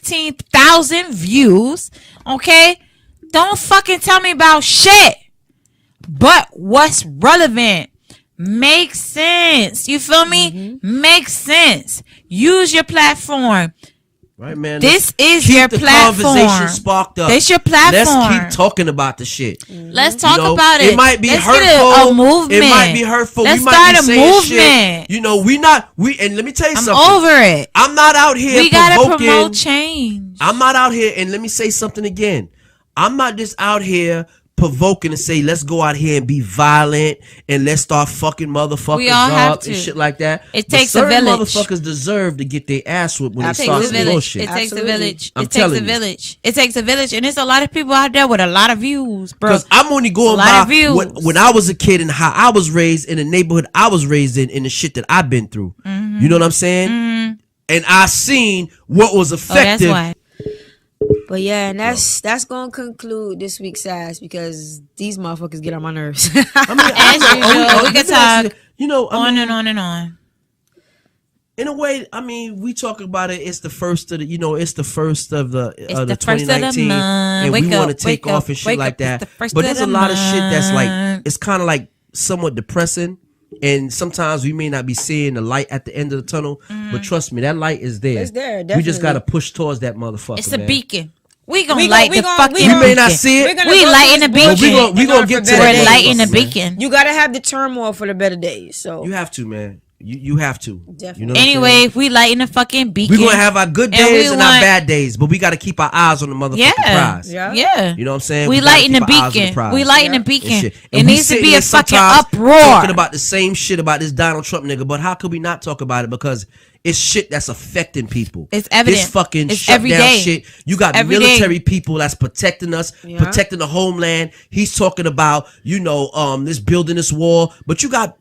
115,000 views. Okay? Don't fucking tell me about shit. But what's relevant? Makes sense. You feel me? Makes sense. Use your platform. Right, man. This is keep your the platform. conversation sparked up. This your platform. Let's keep talking about the shit. Let's talk You know, about it. It might be Let's hurtful. Get a movement. It might be hurtful. Let's we might start be a saying movement. shit. You know, and let me tell you I'm something. over it. I'm not out here We gotta provoking. promote change. I'm not out here, and let me say something again. I'm not just out here provoking and say, let's go out here and be violent and let's start fucking motherfuckers We all have up to. and shit like that. It But takes a certain village. motherfuckers deserve to get their ass whipped when It they takes start a some village. bullshit. It takes a Absolutely. village. I'm It takes a telling you. village. It takes a village, and there's a lot of people out there with a lot of views, bro. Because I'm only going A lot by of views. when I was a kid and how I was raised in the neighborhood I was raised in the shit that I've been through. Mm-hmm. You know what I'm saying? And I seen what was Oh, that's effective. why. But yeah, and that's gonna conclude this week's Sass because these motherfuckers get on my nerves. I mean, As usual, we can talk You know, I on mean, and on and on. in a way, I mean, we talk about it. It's the first of the, it's the first of the the first of the 2019, month. and Wake we want to up, take wake off up, and shit wake like up. It's that. the first But of there's a the lot of shit that's like month. it's kind of like somewhat depressing, and sometimes we may not be seeing the light at the end of the tunnel. But trust me, that light is there. It's there, We just definitely. got to push towards that motherfucker. It's a man. beacon. We gonna We light gon- we the gon- fucking we You gon- may not beacon. see We're it. gonna We go lighting through the this beacon. bullshit We in gonna order get for to better that We're days. lighting the motherfucker, man. beacon. You gotta have the turmoil for the better days. So You have to, man. You have to. Definitely. You know what I'm saying? Anyway, we lighting the fucking beacon. We're gonna have our good And we days and our want- bad days, but we gotta keep our eyes on the motherfucking Yeah, prize. yeah. You know what I'm saying? We gotta lighting the keep our eyes on beacon. prize. We lighting the And beacon. shit. It And we needs to sitting be here a fucking sometimes uproar. talking about the same shit about this Donald Trump nigga, but how could we not talk about it? Because it's shit that's affecting people. It's evident. This fucking It's shut every down day. shit. You got Every military day. people that's protecting us, protecting the homeland. He's talking about, this building this wall, but you got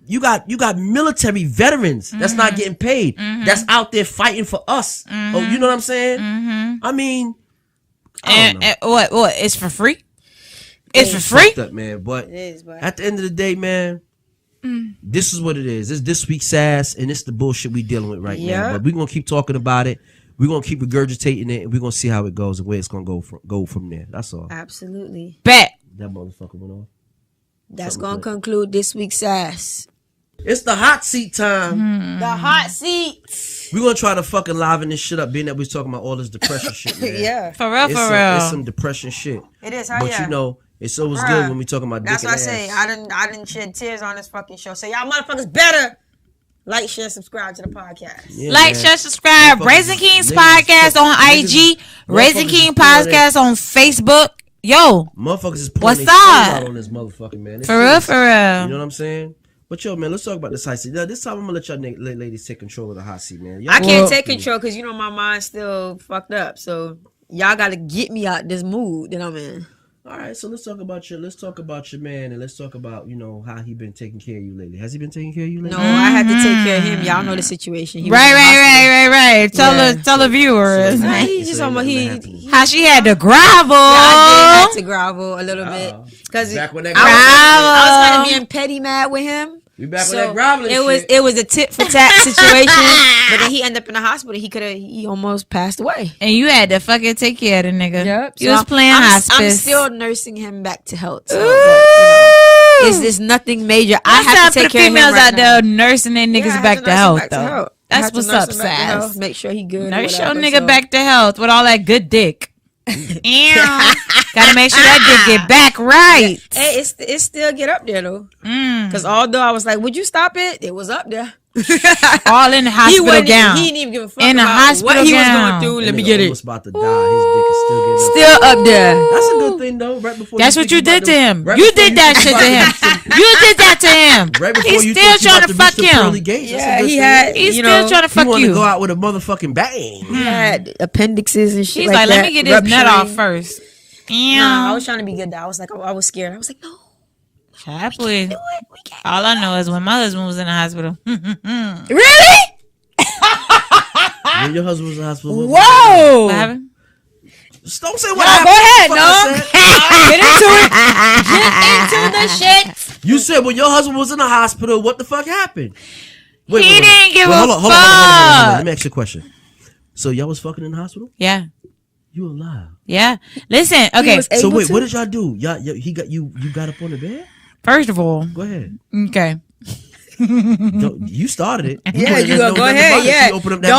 military veterans that's not getting paid. That's out there fighting for us. Oh, you know what I'm saying? I mean, I don't know. And what? It's for free? It's for free? Fucked up, man. But it is, but at the end of the day, man, this is what it is. It's this week's Sass, and it's the bullshit we dealing with right Yeah. now. But we're gonna keep talking about it. We're gonna keep regurgitating it, and we're gonna see how it goes and where it's gonna go from there. That's all. absolutely. Bet. That motherfucker went off. That's Something gonna like- conclude this week's Sass. It's the hot seat time. The hot seat. We're gonna try to fucking liven this shit up, being that we're talking about all this depression shit, man. Yeah, For real, It's for It's real. some depression shit. it is. But it's always Bruh. good when we talking about That's dick what I and say. ass. I didn't shed tears on this fucking show. So y'all motherfuckers better like, share, subscribe to the podcast. Yeah, Like, man. share, subscribe. Motherfuckers- Raising Kings niggas- Podcast on IG. motherfuckers Raising is King pouring Podcast on Facebook. Yo, Motherfuckers is What's pouring their souls up? out on this motherfucking man. This for shit real, is- for real. You know what I'm saying? But yo, man, let's talk about this hot seat. Now, this time I'm gonna let y'all ladies take control of the hot seat, man. Y'all I can't Well- take control because my mind's still fucked up. So y'all gotta get me out this mood that I'm in. All right, so let's talk about your man, and let's talk about how he been taking care of you lately. Has he been taking care of you lately? No, I had to take care of him. Y'all know the situation. He was Right. in the hospital. Tell the viewers. Nah, he just how she had to gravel. I did have to gravel a little bit because I Back when that was kind of being petty mad with him. We back with that groveling It was a tit for tat situation, but then he ended up in the hospital. He almost passed away. And you had to fucking take care of the nigga. Yep. You was playing hospice. I'm still nursing him back to health. So, but, it's just nothing major. I have to take care of him females right out there nursing their now. niggas Yeah, I back have to nurse him health back though. to health. I That's have to what's nurse up, him back to health, Sass. make sure he good. Nurse your whatever, nigga so. back to health with all that good dick. Gotta make sure that dick get back right. Hey, it still get up there though. Because although I was like, would you stop it? It was up there. All in the hospital gown. He didn't even give a fuck In the about hospital what he was gown. going through. Let me get it. Almost about to die. His dick is still getting up. Still up there. That's a good thing though. Right before That's what you did to him. You did that shit to him. You did that to him. Right before He's you still trying to fuck him. Yeah, he had. He's still trying to fuck you. He wanted you. to go out with a motherfucking bang. He had appendixes and shit. He's like let that, me get this nut off rupturing. first. Nah, I was trying to be good though. I was like, I was scared. I was like, no. Happily. All I know is when my husband was in the hospital. Really? When your husband was in the hospital. Whoa. What happened? Just don't say what Nah, happened. go ahead, no. Get into it. Get into the shit. You said when your husband was in the hospital, what the fuck happened? Wait, He didn't give a hold on. fuck. Let me ask you a question. So y'all was fucking in the hospital? Yeah. You alive? Yeah. Listen. Okay. So wait, what did y'all do? He got you got up on the bed? First of all. Go ahead. Okay. You started it. Yeah, you go ahead. Yeah.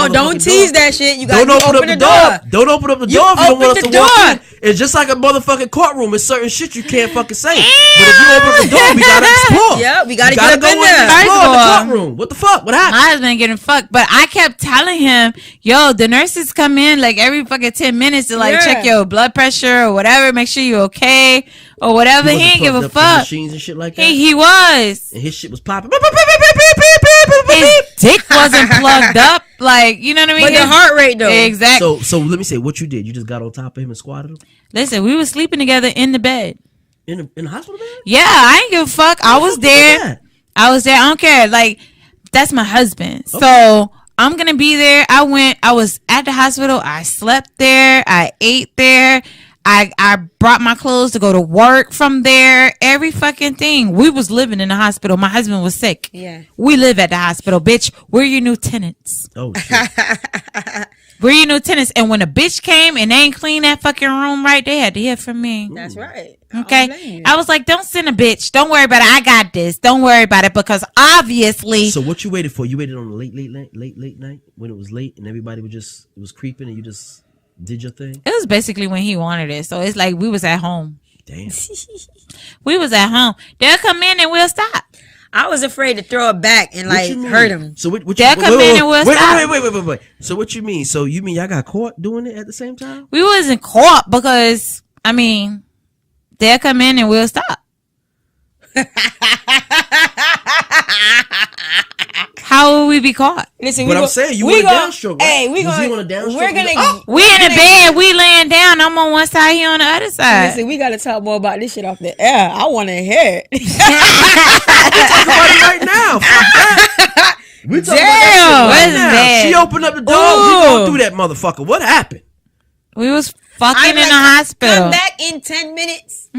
Don't tease that shit. You got to open the door. Don't open up the door if you don't want us to walk in. It's just like a motherfucking courtroom. It's certain shit you can't fucking say. But if you open up the door, we gotta explore. Yeah, we gotta You get up go in there. explore First of the all, courtroom. What the fuck? What happened? My husband getting fucked, but I kept telling him, yo, the nurses come in like every fucking 10 minutes to like check your blood pressure or whatever, make sure you're okay or whatever. He ain't give a fuck. Machines and shit like that. He was. And his shit was popping. His dick wasn't plugged up, like, you know what I mean? But the heart rate though. Exactly. So let me say what you did. You just got on top of him and squatted him Listen, we were sleeping together in the bed. in the hospital bed. Yeah, I ain't give a fuck. I was there. I don't care. Like, that's my husband. So I'm gonna be there. I was at the hospital. I slept there. I ate there. I brought my clothes to go to work from there. Every fucking thing. We was living in the hospital. My husband was sick. Yeah. We live at the hospital, bitch. We're your new tenants. Oh shit. We're your new tenants. And when a bitch came and they ain't clean that fucking room right, they had to hear from me. That's right. Okay. I was like, don't send a bitch. Don't worry about it. I got this. Don't worry about it because obviously. So what you waited for? You waited on the late night when it was late and everybody it was creeping and you just did your thing? It was basically when he wanted it. So it's like we was at home. Damn. We was at home. They'll come in and we'll stop. I was afraid to throw it back and like hurt him. So what They'll come in and we'll stop. Wait. So what you mean? So you mean y'all got caught doing it at the same time? We wasn't caught because, I mean, they'll come in and we'll stop. How will we be caught? Listen, But I'm saying you want a downstroke, right? Hey, Was he on a downstroke? We're gonna. We in the bed. We laying down. I'm on one side. He on the other side. Listen, we gotta talk more about this shit off the air. I want to hear it. Talk about it right now. Fuck that. We talking about that shit right now. bad. She opened up the door. We going through that motherfucker. What happened? We was fucking I'm in like, the hospital. Come back in 10 minutes.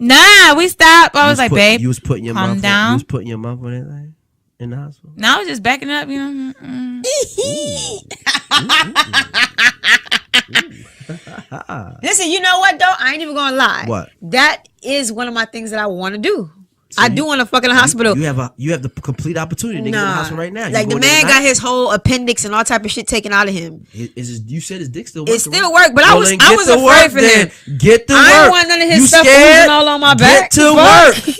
Nah, we stopped. I was like, babe, you was putting your calm mouth down. You was putting your mouth on anything in the hospital. No, I was just backing up, you know. Listen, you know what though? I ain't even gonna lie. What? That is one of my things that I want to do. So I do want to fuck in the hospital. You have the complete opportunity to get in the hospital right now. You Like the going in man tonight? got his whole appendix and all type of shit taken out of him. You said his dick still working. It still work, but I was then I get was to afraid work for then. him. Get to work. I ain't want none of his You stuff scared? oozing all on my back. Get to Fuck. work.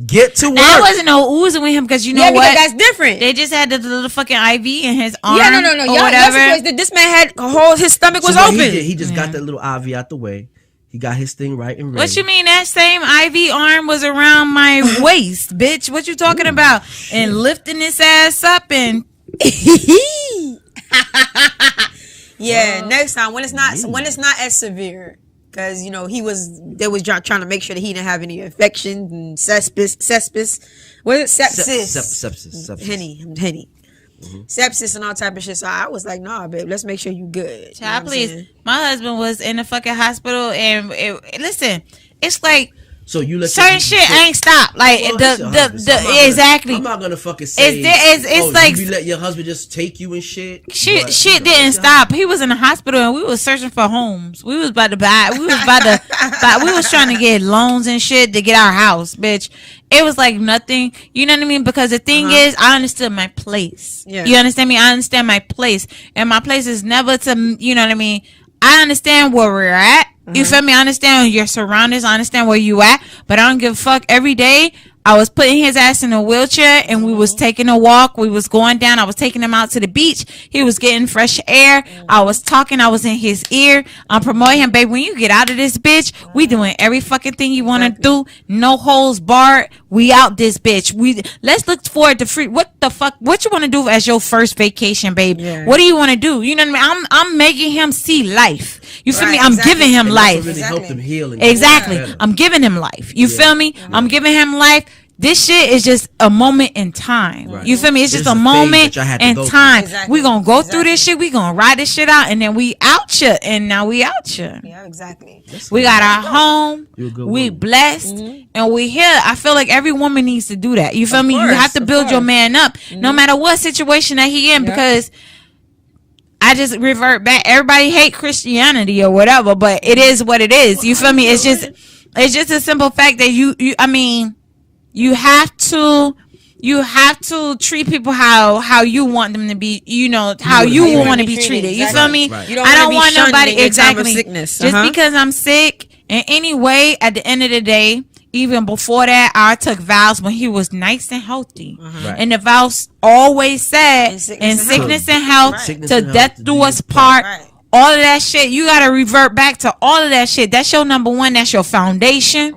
Get to work. There wasn't no oozing with him because you know Yeah, what? because that's different. They just had the little fucking IV in his arm. Yeah, no. Or Y'all whatever. supposed to, this man had a whole, his stomach was So what open. He just got that little IV out the way. He got his thing right and ready. What you mean that same IV arm was around my waist, bitch? What you talking about? Shit. And lifting his ass up and Yeah, next time when it's not as severe. Because, they was trying to make sure that he didn't have any infections and sepsis. What is it? Sepsis. Henny. Sepsis and all type of shit. So I was like, nah, babe, let's make sure you good. Child, please. My husband was in the fucking hospital, and listen, it's like, so you let certain shit ain't stop. Like exactly. I'm not gonna fucking say it's like you let your husband just take you and shit. Shit didn't stop. He was in the hospital and we was searching for homes. We was about to buy. We was trying to get loans and shit to get our house, bitch. It was like nothing. You know what I mean? Because the thing is, I understood my place. Yeah. You understand me? I understand my place, and my place is never to. You know what I mean? I understand where we're at. You feel me? I understand your surroundings. I understand where you at. But I don't give a fuck. Every day, I was putting his ass in a wheelchair and we was taking a walk. We was going down. I was taking him out to the beach. He was getting fresh air. I was talking. I was in his ear. I'm promoting him. Babe, when you get out of this bitch, we doing every fucking thing you want to do. No holes barred. We out this bitch. Let's look forward to free. What the fuck? What you want to do as your first vacation, babe? Yeah. What do you want to do? You know what I mean? I'm making him see life. You feel me? I'm giving him life. Really helped him heal. Exactly. I'm giving him life. You feel me? I'm giving him life. This shit is just a moment in time. Right. You feel me? It's just a moment in time. Exactly. We gonna go through this shit. We gonna ride this shit out, and then we out here. And now we out here. Yeah, exactly. We got our home. We blessed, and we here. I feel like every woman needs to do that. You feel me? You have to build your man up, no matter what situation that he in, because I just revert back. Everybody hate Christianity or whatever, but it is what it is. You feel me? It's just a simple fact that you have to treat people how you want them to be, how you want to be treated. You feel me? Right. I don't want nobody exactly just because I'm sick. And anyway, at the end of the day, even before that, I took vows when he was nice and healthy. Right. And the vows always said, in sickness and health, to death do us part. Right. All of that shit, you got to revert back to all of that shit. That's your number one. That's your foundation.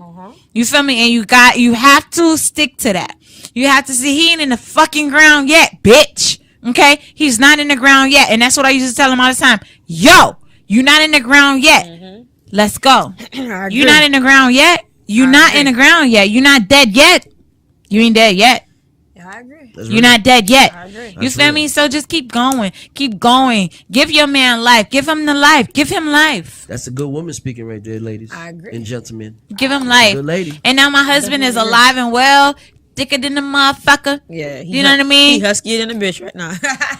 You feel me? And you have to stick to that. You have to see he ain't in the fucking ground yet, bitch. Okay? He's not in the ground yet. And that's what I used to tell him all the time. Yo, you not in the ground yet. Let's go. You not in the ground yet. You not in the ground yet. You not dead yet. You ain't dead yet. Yeah, I agree. You're not dead yet. I agree. You feel me? So just keep going. Keep going. Give your man life. Give him the life. Give him life. That's a good woman speaking right there, ladies. I agree. And gentlemen. Give him life. Good lady. And now my husband is alive and well. Thicker than the motherfucker. Yeah. You know what I mean? He huskier than a bitch right now.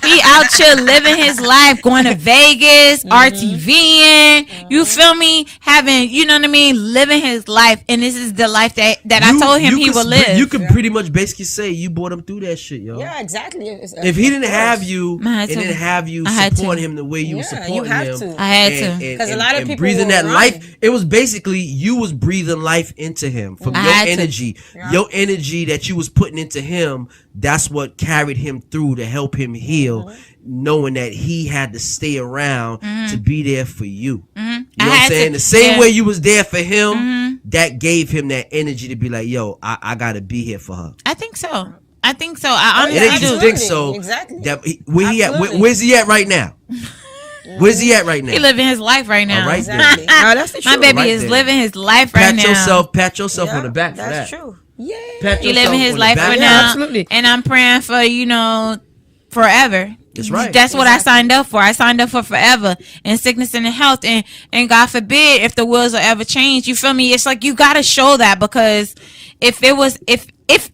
He out here living his life, going to Vegas, RTVing. You feel me? Having, you know what I mean? Living his life. And this is the life that I told him he would live. You could pretty much basically say you brought him through that shit, yo. Yeah, exactly. If he didn't have you and didn't have you support him the way you were supporting him. I had to. Because a lot of people breathing that life. It was basically you was breathing life into him from your energy. Your energy that you was putting into him, that's what carried him through to help him heal, knowing that he had to stay around to be there for you. You know what I'm saying? The same way you was there for him, that gave him that energy to be like, yo, I gotta be here for her. I think so. I honestly do. You think so? Exactly. Where he at? Where's he at right now? Where's he at right now? He living his life right now. Right exactly. No, that's the truth. My baby is living his life right now. Pat yourself on the back for that. That's true. Yeah, he living his life right now. Absolutely. And I'm praying for forever. That's right. That's what I signed up for. I signed up for forever in sickness and in health, and God forbid if the wheels will ever change. You feel me? It's like you gotta show that, because if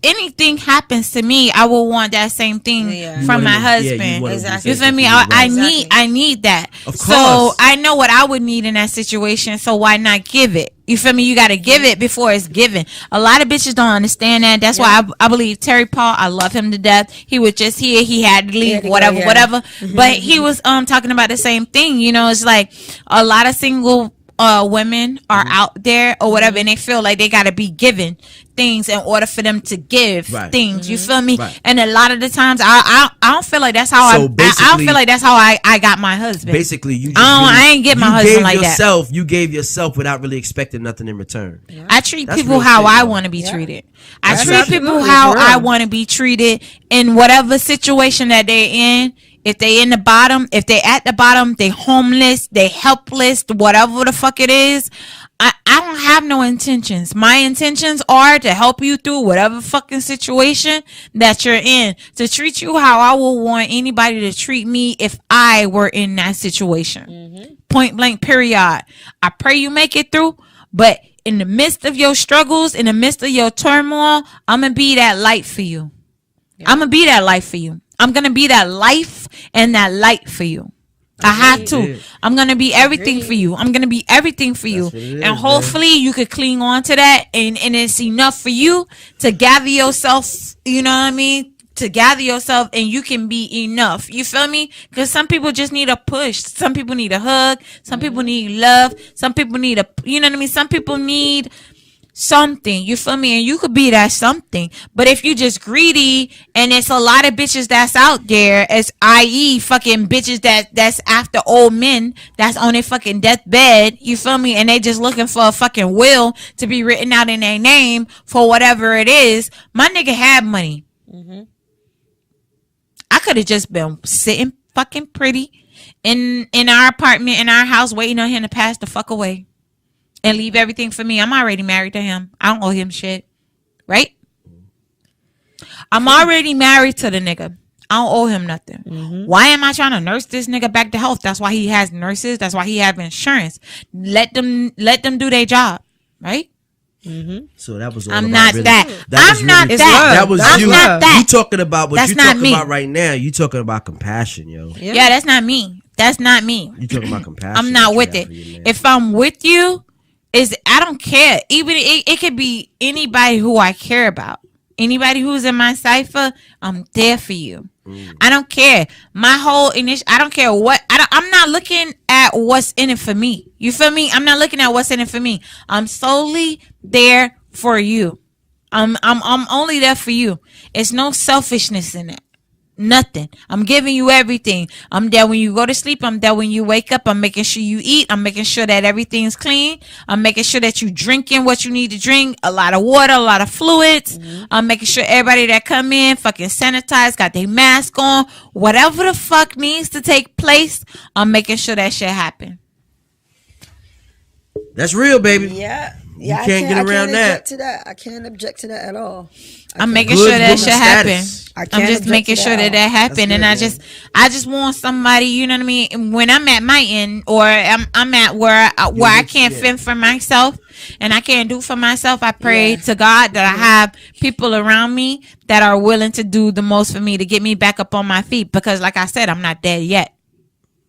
anything happens to me, I will want that same thing from my husband. Exactly. You feel me? I need that. Of course. So I know what I would need in that situation. So why not give it? You feel me? You got to give it before it's given. A lot of bitches don't understand that. That's why I believe Terry Paul, I love him to death. He was just here. He had to leave, whatever. But he was talking about the same thing. It's like a lot of single women are out there or whatever, and they feel like they got to be given things in order for them to give things. You feel me? And a lot of the times I don't feel like that's how I don't feel like that's how I got my husband. Basically, I ain't get my husband like that. You gave yourself without really expecting nothing in return. I treat people how I want to be treated. I treat people how I want to be treated in whatever situation that they're in. if they in the bottom, if they at the bottom, they homeless, they helpless, whatever the fuck it is, I don't have no intentions. My intentions are to help you through whatever fucking situation that you're in, to treat you how I would want anybody to treat me if I were in that situation. Point blank, period. I pray you make it through, but in the midst of your struggles, in the midst of your turmoil, I'm going to be that light for you. I'm going to be that light for you. I'm going to be that life and that light for you. I have to. I'm going to be everything for you. I'm going to be everything for you. And hopefully you could cling on to that. And it's enough for you to gather yourself, you know what I mean? To gather yourself and you can be enough. You feel me? Because some people just need a push. Some people need a hug. Some people need love. Some people need you know what I mean? Some people need something, you feel me? And you could be that something. But if you just greedy, and it's a lot of bitches that's out there, as i.e. fucking bitches that's after old men that's on their fucking deathbed, you feel me? And they just looking for a fucking will to be written out in their name for whatever it is. My nigga had money. I could have just been sitting fucking pretty in our apartment, in our house, waiting on him to pass the fuck away and leave everything for me. I'm already married to him. I don't owe him shit. Right? I'm already married to the nigga. I don't owe him nothing. Why am I trying to nurse this nigga back to health? That's why he has nurses. That's why he have insurance. Let them do their job. Right? So that was all I'm about not really, that. I'm not really, that. That was I'm you. not that. You talking about what That's you not talking me. about right now. You talking about compassion, yo. Yeah, that's not me. That's not me. You talking about compassion. I'm not that you with have it. for your man. If I'm with you, I don't care. Even it could be anybody who I care about. Anybody who's in my cipher, I'm there for you. I don't care. My whole I don't care what. I'm not looking at what's in it for me. You feel me? I'm not looking at what's in it for me. I'm solely there for you. I'm only there for you. It's no selfishness in it. Nothing. I'm giving you everything. I'm there when you go to sleep. I'm there when you wake up. I'm making sure you eat. I'm making sure that everything's clean. I'm making sure that you drinking what you need to drink. A lot of water, a lot of fluids. I'm making sure everybody that come in fucking sanitized, got their mask on. Whatever the fuck needs to take place, I'm making sure that shit happen. That's real, baby. Yeah. You can't get around that. I can't object to that at all. I'm making Good sure that woman shit happen. status. I'm just making sure that happen, and I just want somebody. You know what I mean? When I'm at my end, or I'm at where I can't fend for myself, and I can't do for myself, I pray to God that I have people around me that are willing to do the most for me to get me back up on my feet. Because, like I said, I'm not dead yet.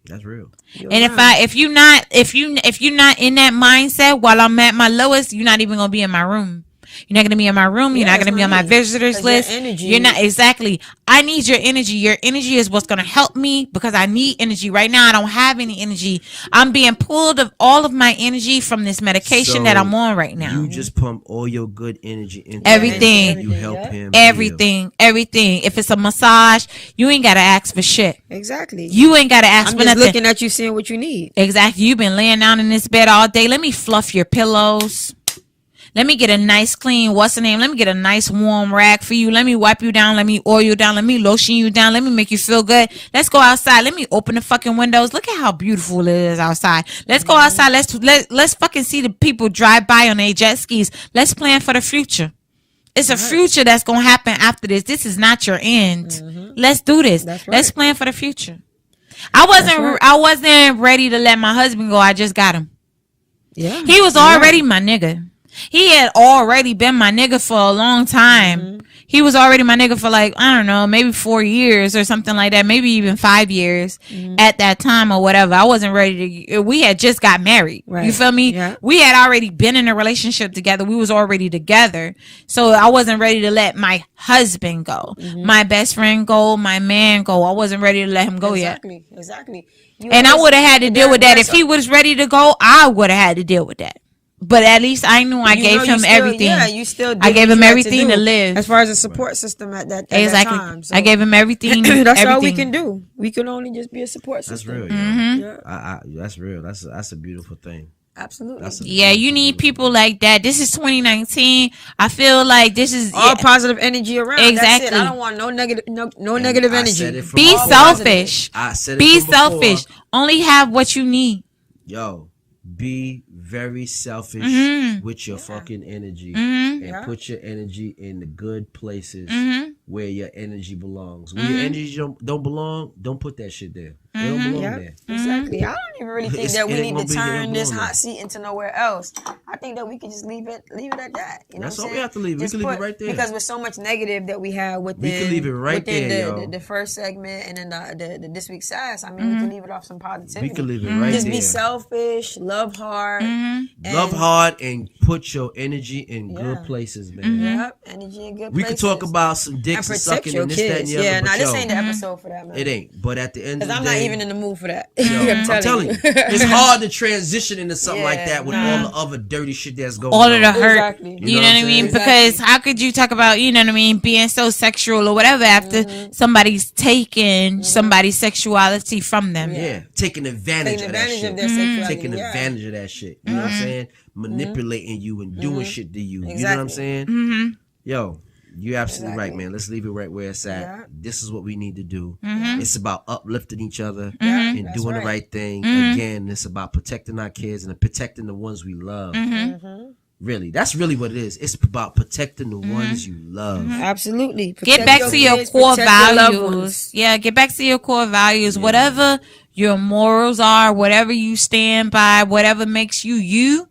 That's real. And if you're not in that mindset while I'm at my lowest, you're not even gonna be in my room. You're not gonna be in my room. You're not gonna be on my visitors list. You're not exactly. I need your energy. Your energy is what's gonna help me because I need energy right now. I don't have any energy. I'm being pulled of all of my energy from this medication that I'm on right now. You just pump all your good energy into everything. him. You help him. Everything. If it's a massage, you ain't gotta ask for shit. Exactly. You ain't gotta ask I'm for just nothing. looking at you, seeing what you need. Exactly. You've been laying down in this bed all day. Let me fluff your pillows. Let me get a nice clean, let me get a nice warm rag for you. Let me wipe you down. Let me oil you down. Let me lotion you down. Let me make you feel good. Let's go outside. Let me open the fucking windows. Look at how beautiful it is outside. Let's go outside. Let's fucking see the people drive by on their jet skis. Let's plan for the future. It's a future that's going to happen after this. This is not your end. Let's do this. Let's plan for the future. I wasn't ready to let my husband go. I just got him. Yeah. He was already my nigga. He had already been my nigga for a long time. He was already my nigga for like, I don't know, maybe 4 years or something like that. Maybe even 5 years at that time or whatever. I wasn't ready to, we had just got married. Right. You feel me? Yeah. We had already been in a relationship together. We was already together. So I wasn't ready to let my husband go. My best friend go, my man go. I wasn't ready to let him go yet. Exactly. And I would have had to deal with that. If he was ready to go, I would have had to deal with that. But at least I knew I gave him everything. Yeah, you still did I gave him everything to live. As far as a support system at that time. So I gave him everything. That's all we can do. We can only just be a support system. That's real. Yeah. That's real. That's a beautiful thing. Absolutely. Yeah, you need people like that. This is 2019. I feel like this is all positive energy around. Exactly. That's it. I don't want no negative, no negative energy. Be selfish. I said it Be from before. selfish. Only have what you need. Yo, be very selfish with your fucking energy and put your energy in the good places where your energy belongs. Where your energy don't belong, don't put that shit there. It don't belong there. Exactly. I don't even really think that we it need won't to be- it turn don't this belong hot seat into nowhere else. I think that we could just leave it at that. You know That's what all I'm we saying? have to leave. We Just can leave it right there. Because with so much negative that we have within, We can leave it right within there, the, yo. the first segment and then the this week's Sass. I mean, we can leave it off some positivity. We can leave it right Just there. be selfish, love hard, Love hard and put your energy in good places, man. Yep, energy in good We places. could talk about some and dicks and protect sucking your and this, kids. that, and the other. Yeah, but nah, this yo, ain't the episode for that, man. It ain't. But at the end of Because the I'm day, not even in the mood for that. yo, I'm telling you. it's hard to transition into something like Yeah, that with all the other dirty shit that's going All on. of the hurt. Exactly. You know what I mean? Exactly. Because how could you talk about, you know what I mean, being so sexual or whatever after somebody's taking somebody's sexuality from them? Yeah, taking advantage Taking of that advantage shit. of their sexuality. Taking yeah. advantage of that shit. You know what I'm saying? Manipulating you and doing shit to you. You know what I'm Exactly. saying? Yo, you're absolutely right, man. Let's leave it right where it's at. Yeah. This is what we need to do. It's about uplifting each other Yeah, and that's doing the right. right thing. Again, it's about protecting our kids and protecting the ones we love. Really, that's really what it is. It's about protecting the ones you love. Absolutely. Get Protect back to your kids, core protect your loved values. ones. Yeah, get back to your core values. Whatever your morals are, whatever you stand by, whatever makes you you.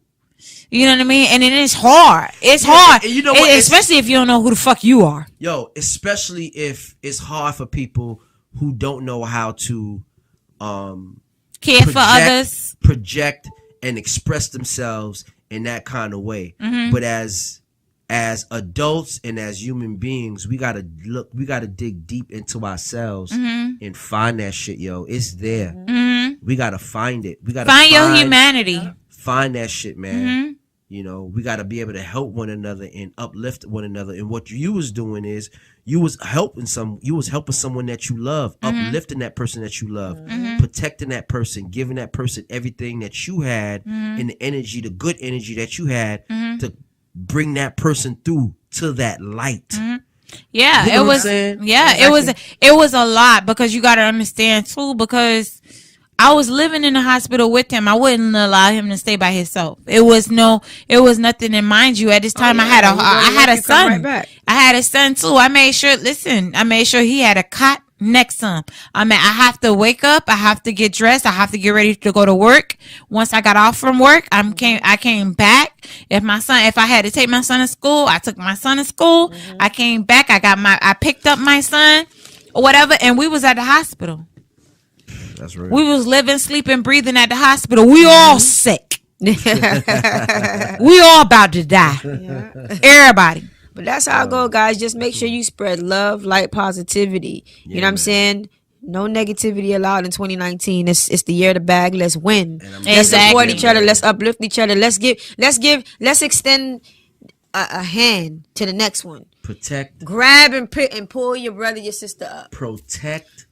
You know what I mean? And it is hard. It's hard. and you know what? Especially if you don't know who the fuck you are. Yo, especially if it's hard for people who don't know how to Care for others. project and express themselves in that kind of way. But as adults and as human beings, we gotta dig deep into ourselves and find that shit, yo. It's there. We gotta find it. We gotta Find your humanity. Find that shit, man. You know, we got to be able to help one another and uplift one another. And what you was doing is you was helping someone that you love, uplifting that person that you love, protecting that person, giving that person everything that you had and the energy, the good energy that you had to bring that person through to that light. Yeah, You know it what I'm was. saying? Yeah, it was a lot because you got to understand too. Because I was living in the hospital with him. I wouldn't allow him to stay by himself. It was nothing. And mind you, at this time I had a son. Right I had a son too. I made sure he had a cot next to him. I mean, I have to wake up. I have to get dressed. I have to get ready to go to work. Once I got off from work, I came back. If I had to take my son to school, I took my son to school. I came back. I picked up my son or whatever. And we was at the hospital. That's right. We was living, sleeping, breathing at the hospital. We all sick. We all about to die. Everybody. But that's how I go, guys. Just make sure you spread love, light, positivity. You know what I'm saying? No negativity allowed in 2019. It's the year of the bag. Let's win. Let's support each other. Let's uplift each other. Let's extend a hand to the next one. Protect, Grab and pull your brother, your sister up. protect,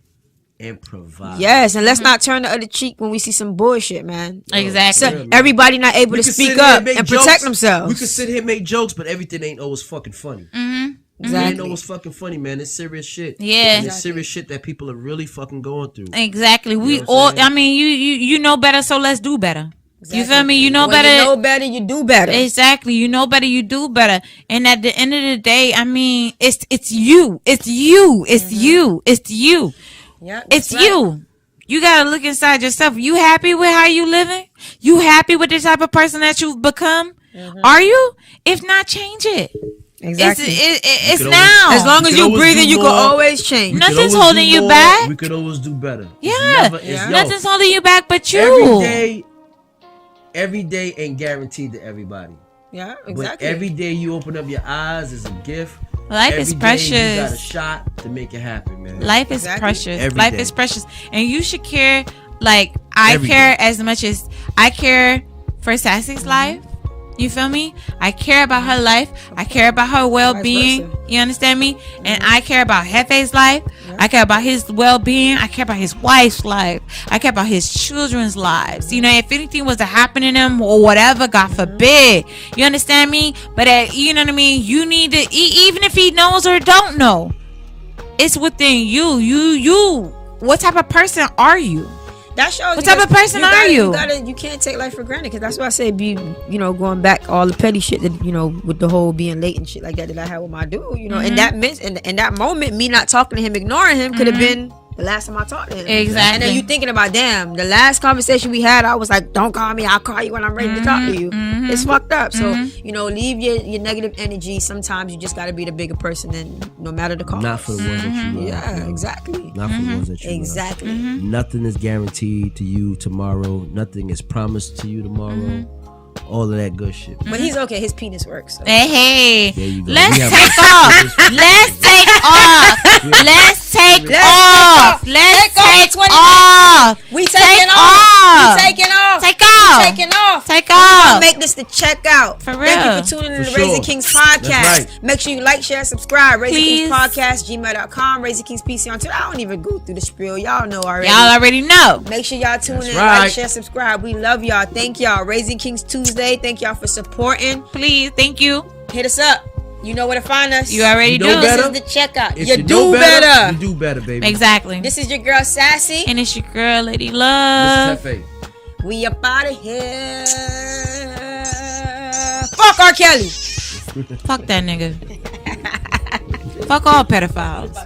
and provide. Yes, and let's not turn the other cheek when we see some bullshit, man. Exactly. So everybody not able to speak up and protect themselves. We could sit here and make jokes, but everything ain't always fucking funny. It ain't always fucking funny, man. It's serious shit. Yeah. And it's serious shit that people are really fucking going through. Exactly. You We know what I'm all. saying? I mean, you know better, so let's do better. You feel me? You know When better. you know better, you do better. Exactly. You know better, you do better. And at the end of the day, I mean, it's you. It's you. It's you. It's you. Yeah, It's you. You gotta look inside yourself. You happy with how you living? You happy with the type of person that you've become? Are you? If not, change it. Exactly. It's could now. always- As long as We could you always breathing, do you can more. always change. We could Nothing's always holding do you more. back. We could always do better. Yeah. Nothing's holding you back but you. Every day ain't guaranteed to everybody. Yeah, But exactly. every day you open up your eyes is a gift. Life Every is day precious. You got a shot to make it happen, man. Life is Exactly. precious. Every Life day. is precious. And you should care, like, I Every care day. as much as I care for Sassy's life. You feel me? I care about her life. I care about her well-being. You understand me? And I care about Hefe's life. I care about his well-being. I care about his wife's life. I care about his children's lives. You know, if anything was to happen to them or whatever, God forbid. You understand me? But you know what I mean? You need to, even if he knows or don't know, it's within you. You. What type of person are you? That shows what type of person are you? You can't take life for granted, because that's why I say going back all the petty shit that with the whole being late and shit like that I had with my dude. In that moment, me not talking to him, ignoring him, could have been the last time I talked to him. Exactly. And then you thinking about, damn, the last conversation we had, I was like, don't call me, I'll call you when I'm ready to talk to you. It's fucked up. So leave your negative energy. Sometimes you just got to be the bigger person, and no matter the cost. Not for the ones that you love. Yeah, exactly. Not for the ones that you exactly. love. Nothing is guaranteed to you tomorrow. Nothing is promised to you tomorrow. All of that good shit. But he's okay. His penis works. So. Hey. There you go. Let's take off. Let's take off. Let's take off. Let's take off. We taking off. We taking off. Take off. Taking off. Take off. Make this the checkout. For real. Thank you for tuning in to Raising Kings Podcast. Make sure you like, share, subscribe. Raising Kings Podcast, gmail.com. Raising Kings PC on Twitter. I don't even go through the spiel. Y'all know already. Y'all already know. Make sure y'all tune in, like, share, subscribe. We love y'all. Thank y'all. Raising Kings Tuesday. Thank y'all for supporting. Please. Thank you. Hit us up. You know where to find us. You already do. This is the checkout. If you do better. You do better, baby. Exactly. This is your girl Sassy. And it's your girl Lady Love. This is Hefe. We up out of here. Fuck R.Kelly. Fuck that nigga. Fuck all pedophiles.